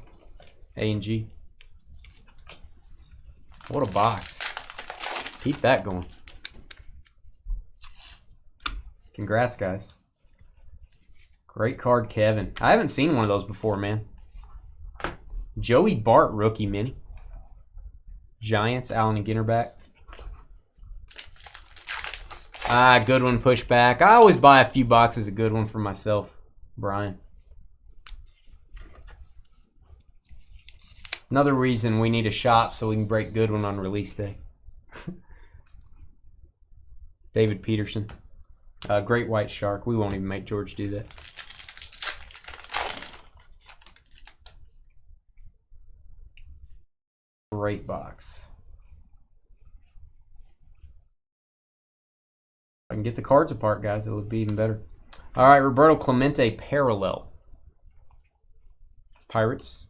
A&G. What a box. Keep that going. Congrats, guys. Great card, Kevin. I haven't seen one of those before, man. Joey Bart, rookie mini. Giants, Allen and Ginter back. Good one, push back. I always buy a few boxes of good one for myself, Brian. Another reason we need a shop so we can break Goodwin on release day. David Peterson. Great White Shark. We won't even make George do that. Great box. If I can get the cards apart, guys, it would be even better. All right, Roberto Clemente parallel. Pirates.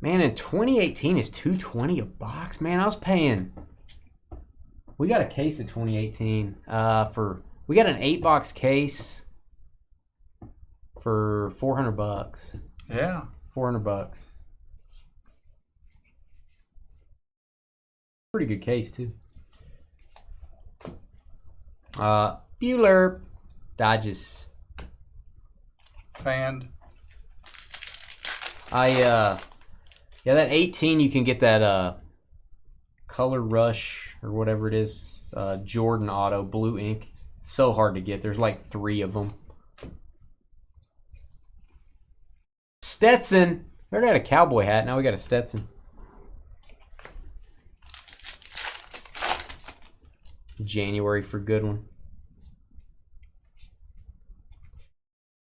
Man, in 2018 is $220 a box. Man, I was paying. We got a case of 2018 we got an 8-box case for $400. Yeah, $400. Pretty good case too. Bueller, Dodges. Fanned. Yeah, that 18 you can get that Color Rush or whatever it is, Jordan Auto blue ink. So hard to get. There's like 3 of them. Stetson. We already had a cowboy hat. Now we got a Stetson. January for Goodwin.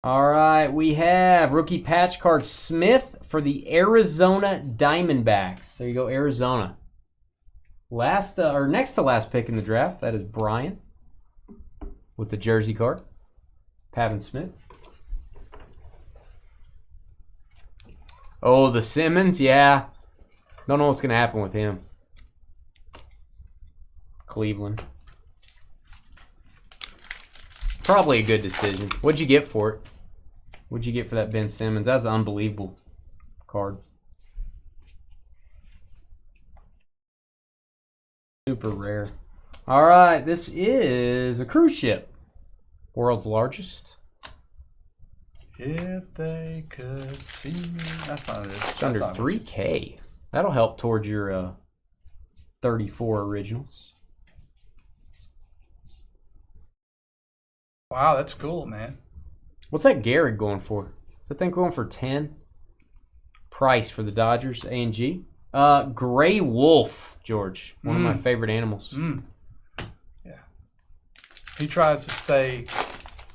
All right, we have rookie patch card Smith for the Arizona Diamondbacks. There you go, Arizona. Last or next to last pick in the draft, that is Bryant with the jersey card. Pavin Smith. Oh, the Simmons, yeah. Don't know what's going to happen with him. Cleveland. Probably a good decision. What'd you get for it? What'd you get for that Ben Simmons? That's an unbelievable card. Super rare. All right, this is a cruise ship. World's largest. If they could see me. That's not it. It's under 3K. That'll help towards your 34 originals. Wow, that's cool, man. What's that Garrett going for? Is that thing going for 10? Price for the Dodgers, A&G. Gray Wolf, George. One of my favorite animals. Yeah. He tries to stay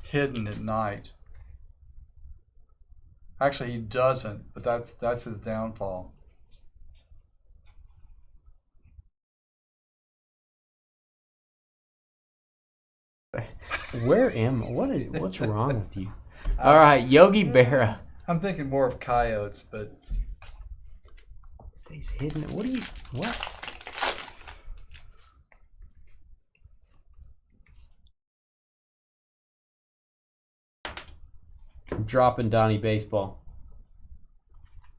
hidden at night. Actually, he doesn't, but that's his downfall. What's wrong with you? All right, Yogi Berra. I'm thinking more of coyotes, but Stays hidden. What are you? What? I'm dropping Donnie Baseball.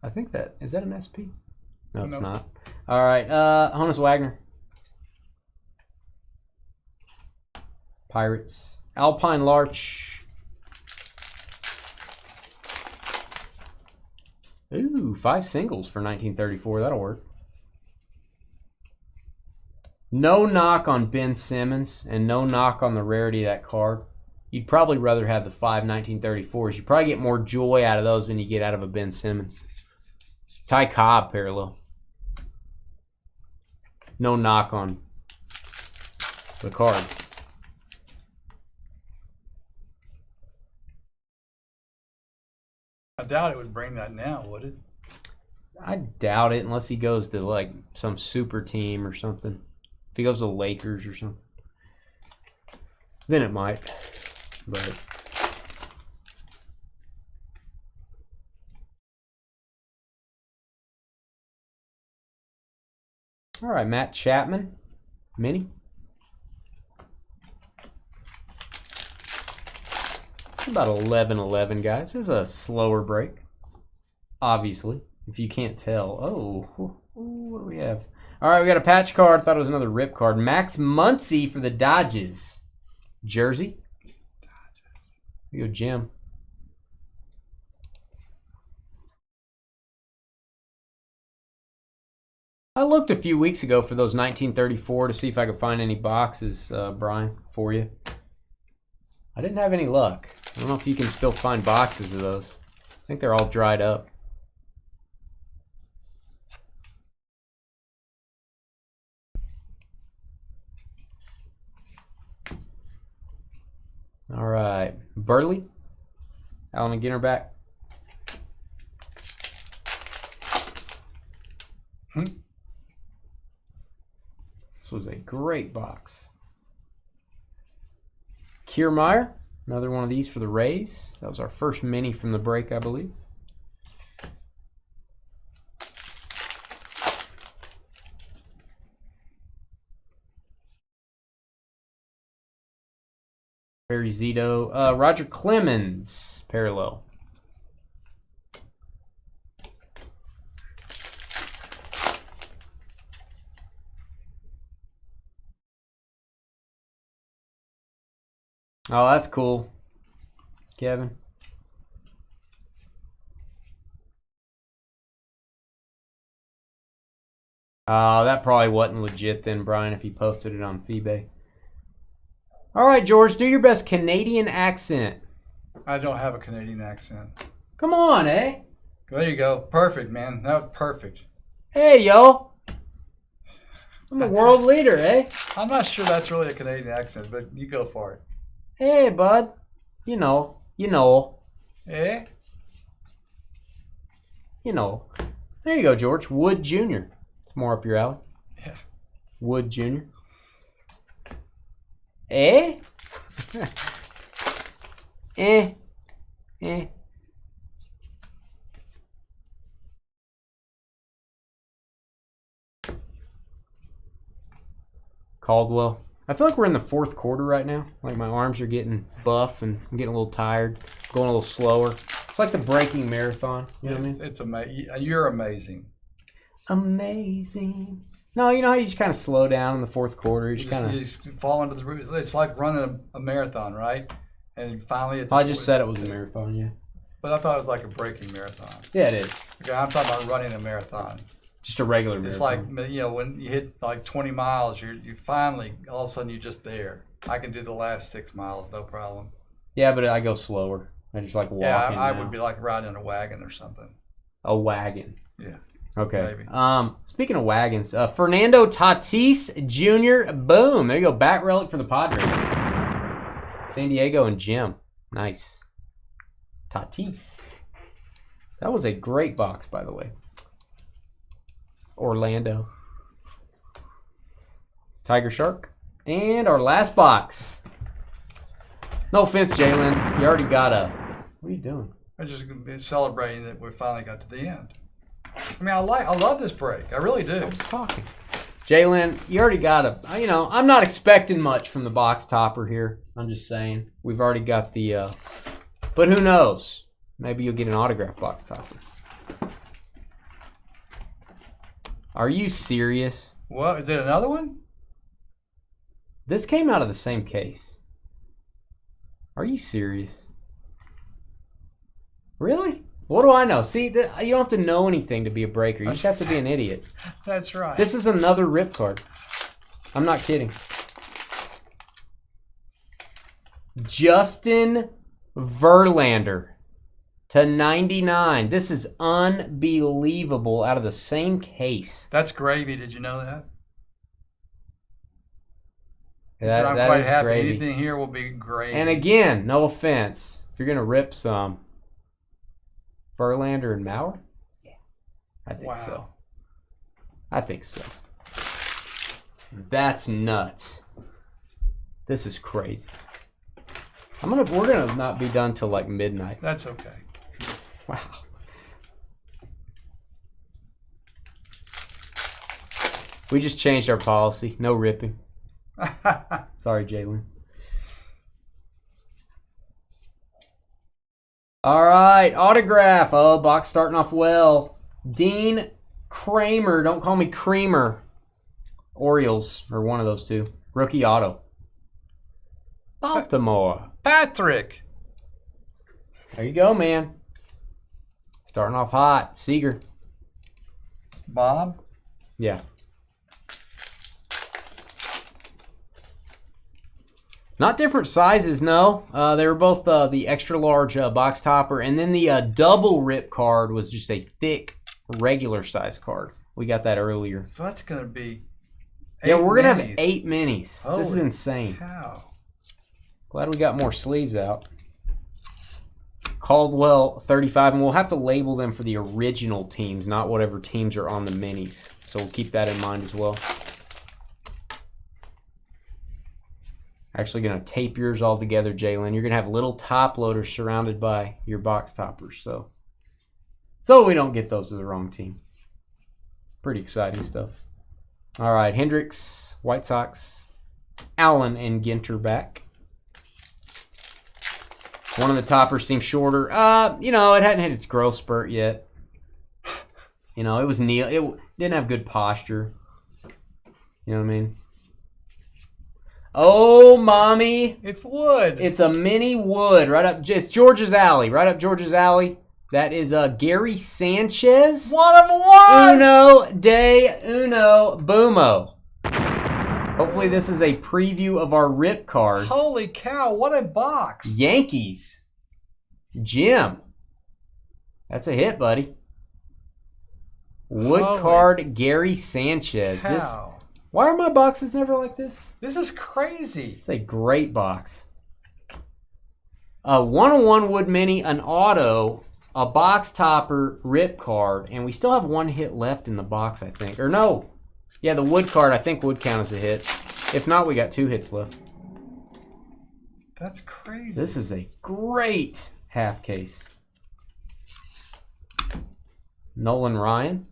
I think that is that an SP? No, it's not. All right, Honus Wagner. Pirates. Alpine Larch. Ooh, 5 singles for 1934. That'll work. No knock on Ben Simmons and no knock on the rarity of that card. You'd probably rather have the 5 1934s. You probably get more joy out of those than you get out of a Ben Simmons. Ty Cobb parallel. No knock on the card. I doubt it would bring that now, would it? I doubt it unless he goes to like some super team or something. If he goes to the Lakers or something, then it might. But all right, Matt Chapman, mini. About 11-11, guys. This is a slower break, obviously, if you can't tell. Oh, what do we have? All right, we got a patch card. Thought it was another rip card. Max Muncy for the Dodgers. Jersey. Here you go, Jim. I looked a few weeks ago for those 1934 to see if I could find any boxes, Brian, for you. I didn't have any luck. I don't know if you can still find boxes of those. I think they're all dried up. All right. Burley. Alan Ginter back. This was a great box. Kiermaier, another one of these for the Rays. That was our first mini from the break, I believe. Barry Zito. Roger Clemens, parallel. Oh, that's cool, Kevin. That probably wasn't legit then, Brian, if he posted it on eBay. All right, George, do your best Canadian accent. I don't have a Canadian accent. Come on, eh? There you go. Perfect, man. That was perfect. Hey, yo. I'm a world leader, eh? I'm not sure that's really a Canadian accent, but you go for it. Hey, bud. You know. Eh? You know. There you go, George. Wood Jr. It's more up your alley. Yeah. Wood Jr. Eh? Eh. Caldwell. I feel like we're in the fourth quarter right now. Like my arms are getting buff and I'm getting a little tired, going a little slower. It's like the breaking marathon. You know what I mean? It's amazing. You're amazing. Amazing. No, you know how you just kind of slow down in the fourth quarter. You just fall into the roots. It's like running a marathon, right? And finally, I just said it was a marathon, yeah. But I thought it was like a breaking marathon. Yeah, it is. Okay, I'm talking about running a marathon. Just a regular marathon. It's like, you know, when you hit like 20 miles, you finally, all of a sudden, you're just there. I can do the last 6 miles, no problem. Yeah, but I go slower. I just like walking. Yeah, I would be like riding a wagon or something. A wagon. Yeah. Okay. Maybe. Speaking of wagons, Fernando Tatis Jr. Boom. There you go. Bat relic for the Padres. San Diego and Jim. Nice. Tatis. That was a great box, by the way. Orlando. Tiger Shark. And our last box. No offense, Jalen. You already got a... What are you doing? I'm just celebrating that we finally got to the end. I mean, I love this break. I really do. I was talking. Jalen, you already got I'm not expecting much from the box topper here. I'm just saying. We've already got the, but who knows? Maybe you'll get an autograph box topper. Are you serious? What? Is it another one? This came out of the same case. Are you serious? Really? What do I know? See, you don't have to know anything to be a breaker. You just have to be an idiot. That's right. This is another rip card. I'm not kidding. Justin Verlander /99. This is unbelievable out of the same case. That's gravy. Did you know that? That I'm quite is happy. gravy. Anything here will be gravy. And again, no offense. If you're going to rip some Verlander and Mauer, yeah, I think so. I think so. That's nuts. This is crazy. We're gonna not be done till like midnight. That's okay. Wow. We just changed our policy. No ripping. Sorry, Jalen. All right, autograph. Oh, box starting off well. Dean Kramer. Don't call me Creamer. Orioles, or one of those two. Rookie auto. Baltimore. Patrick. There you go, man. Starting off hot. Seager. Bob. Yeah. Not different sizes, no. They were both the extra large box topper, and then the double rip card was just a thick, regular size card. We got that earlier. So that's going to be 8 Yeah, we're going to have 8 minis. Holy this is insane. Cow. Glad we got more sleeves out. Caldwell 35, and we'll have to label them for the original teams, not whatever teams are on the minis. So we'll keep that in mind as well. Actually going to tape yours all together, Jalen. You're going to have little top loaders surrounded by your box toppers. So we don't get those to the wrong team. Pretty exciting stuff. All right, Hendricks, White Sox, Allen, and Ginter back. One of the toppers seems shorter. It hadn't hit its growth spurt yet. It was kneel. It didn't have good posture. You know what I mean? Oh, mommy. It's wood. It's a mini wood. Right up. It's George's alley. Right up George's alley. That is Gary Sanchez. 1 of 1. Uno de uno boomo. Hopefully this is a preview of our rip cards. Holy cow, what a box. Yankees. Jim. That's a hit, buddy. Wood card Gary Sanchez. Cow. Why are my boxes never like this? This is crazy. It's a great box. A 1-on-1 wood mini, an auto, a box topper, rip card, and we still have 1 hit left in the box, I think. Or no. Yeah, the wood card I think would count as a hit. If not, we got 2 hits left. That's crazy. This is a great half case. Nolan Ryan.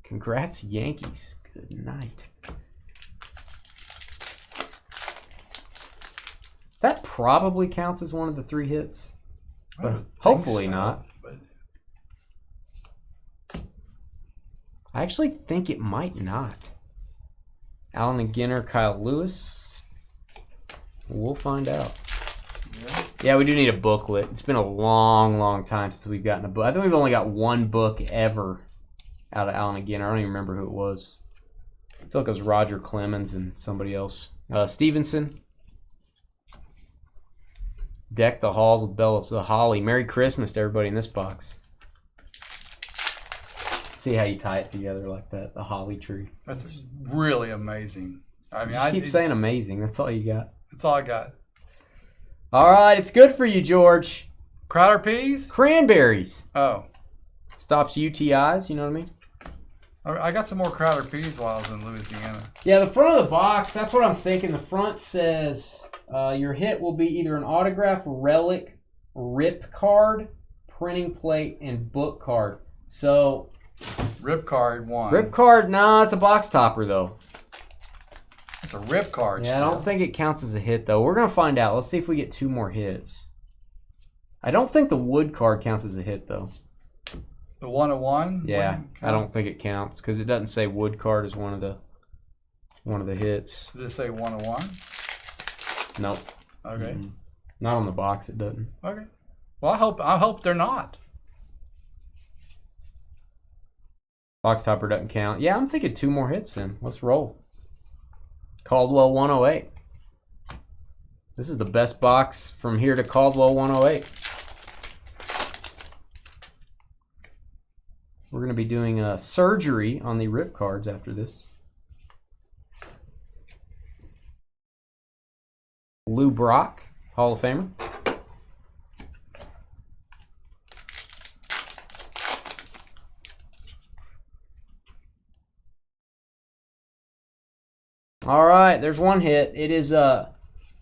Congrats, Yankees. Good night. That probably counts as one of the 3 hits. But hopefully so, not. But I actually think it might not. Allen and Ginter, Kyle Lewis. We'll find out. Yeah, we do need a booklet. It's been a long, long time since we've gotten a book. I think we've only got 1 book ever out of Allen and Ginter. I don't even remember who it was. I feel like it was Roger Clemens and somebody else. Stevenson. Deck the halls with bells of holly. Merry Christmas to everybody in this box. See how you tie it together like that, the holly tree. That's really amazing. I mean, I keep saying amazing. That's all you got. That's all I got. All right, it's good for you, George. Crowder peas? Cranberries. Oh. Stops UTIs, you know what I mean? I got some more Crowder peas while I was in Louisiana. Yeah, the front of the box, that's what I'm thinking. The front says your hit will be either an autograph, relic, rip card, printing plate, and book card. So Rip card 1. Rip card, nah, it's a box topper though. It's a rip card. Yeah, I don't think it counts as a hit though. We're gonna find out. Let's see if we get 2 more hits. I don't think the wood card counts as a hit though. The 1 of 1. Yeah, I don't think it counts because it doesn't say wood card as one of the hits. Did it say 1 of 1? Nope. Okay. Not on the box. It doesn't. Okay. Well, I hope they're not. Box topper doesn't count. Yeah, I'm thinking 2 more hits then. Let's roll. Caldwell 108. This is the best box from here to Caldwell 108. We're going to be doing a surgery on the rip cards after this. Lou Brock, Hall of Famer. All right, there's one hit. It is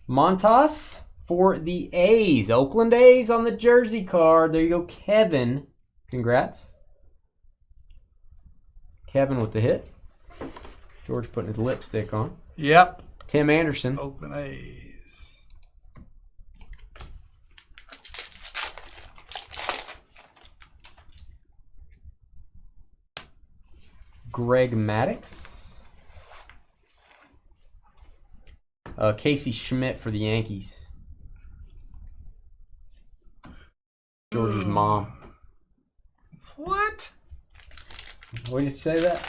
Montas for the A's. Oakland A's on the jersey card. There you go, Kevin. Congrats. Kevin with the hit. George putting his lipstick on. Yep. Tim Anderson. Oakland A's. Greg Maddux. Casey Schmidt for the Yankees. George's mom. What? What did you say that?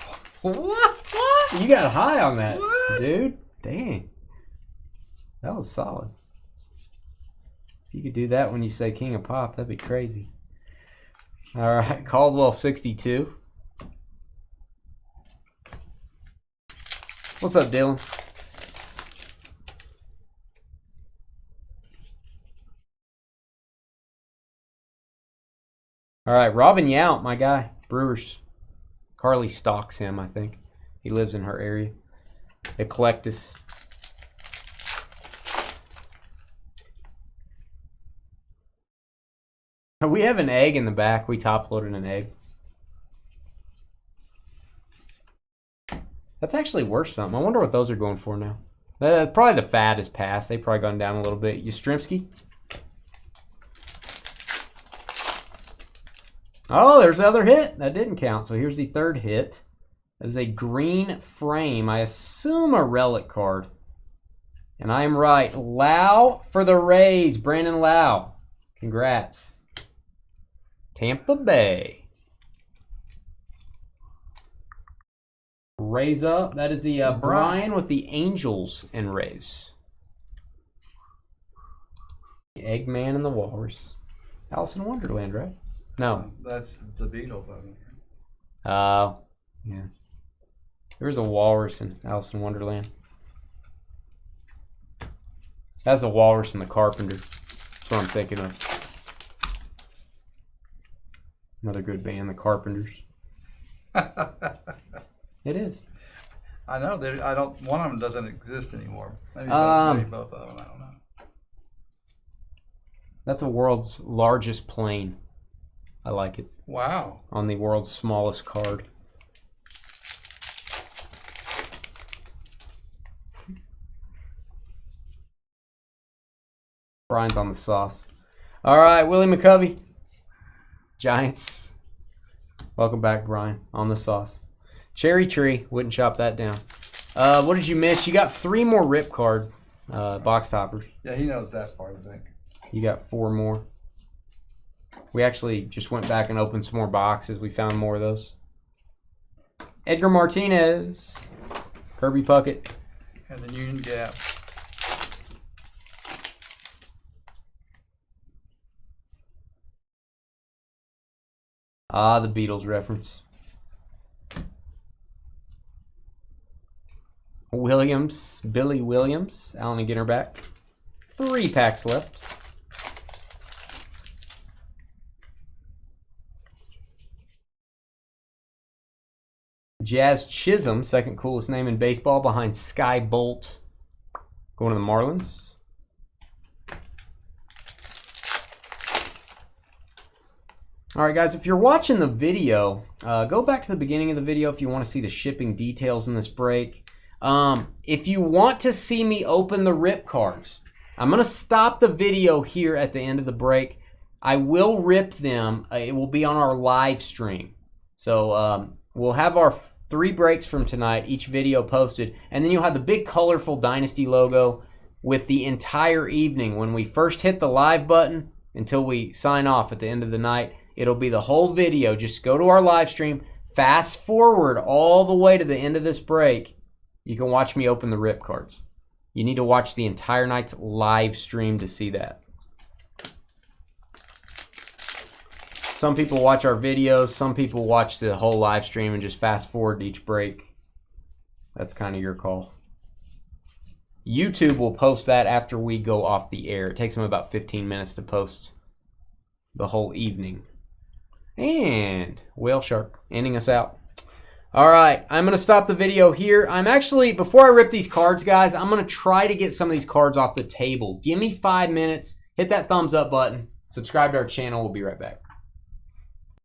What? You got high on that, What? dude. Dang. That was solid. If you could do that when you say King of Pop, that'd be crazy. All right, Caldwell 62. What's up, Dylan? All right, Robin Yount, my guy. Brewers. Carly stalks him, I think. He lives in her area. Eclectus. We have an egg in the back. We top-loaded an egg. That's actually worth something. I wonder what those are going for now. Probably the fat is past. They've probably gone down a little bit. Yastrzemski. Oh, there's the other hit. That didn't count. So here's the third hit. That is a green frame. I assume a relic card. And I am right. Lau for the Rays. Brandon Lau. Congrats. Tampa Bay. Rays up. That is the Brian with the Angels and Rays. The Eggman and the Walrus. Alice in Wonderland, right? No. That's the Beatles, I think. Yeah. There's a walrus in Alice in Wonderland. That's a walrus in the Carpenter. That's what I'm thinking of. Another good band, the Carpenters. It is. I know. One of them doesn't exist anymore. Maybe both of them. I don't know. That's the world's largest plane. I like it. Wow. On the world's smallest card. Brian's on the sauce. All right, Willie McCovey. Giants. Welcome back, Brian. On the sauce. Cherry Tree. Wouldn't chop that down. What did you miss? You got 3 more rip card box toppers. Yeah, he knows that part, I think. You got 4 more. We actually just went back and opened some more boxes. We found more of those. Edgar Martinez. Kirby Puckett. And the Union Gap. The Beatles reference. Williams. Billy Williams. Allen and Ginter 3 packs left. Jazz Chisholm, second coolest name in baseball behind Sky Bolt. Going to the Marlins. All right, guys, if you're watching the video, go back to the beginning of the video if you want to see the shipping details in this break. If you want to see me open the rip cards, I'm going to stop the video here at the end of the break. I will rip them. It will be on our live stream. So we'll have our 3 breaks from tonight, each video posted, and then you'll have the big colorful Dynasty logo with the entire evening. When we first hit the live button until we sign off at the end of the night, it'll be the whole video. Just go to our live stream, fast forward all the way to the end of this break. You can watch me open the rip cards. You need to watch the entire night's live stream to see that. Some people watch our videos. Some people watch the whole live stream and just fast forward to each break. That's kind of your call. YouTube will post that after we go off the air. It takes them about 15 minutes to post the whole evening. And whale shark ending us out. All right, I'm going to stop the video here. I'm actually, before I rip these cards, guys, I'm going to try to get some of these cards off the table. Give me 5 minutes. Hit that thumbs up button. Subscribe to our channel. We'll be right back.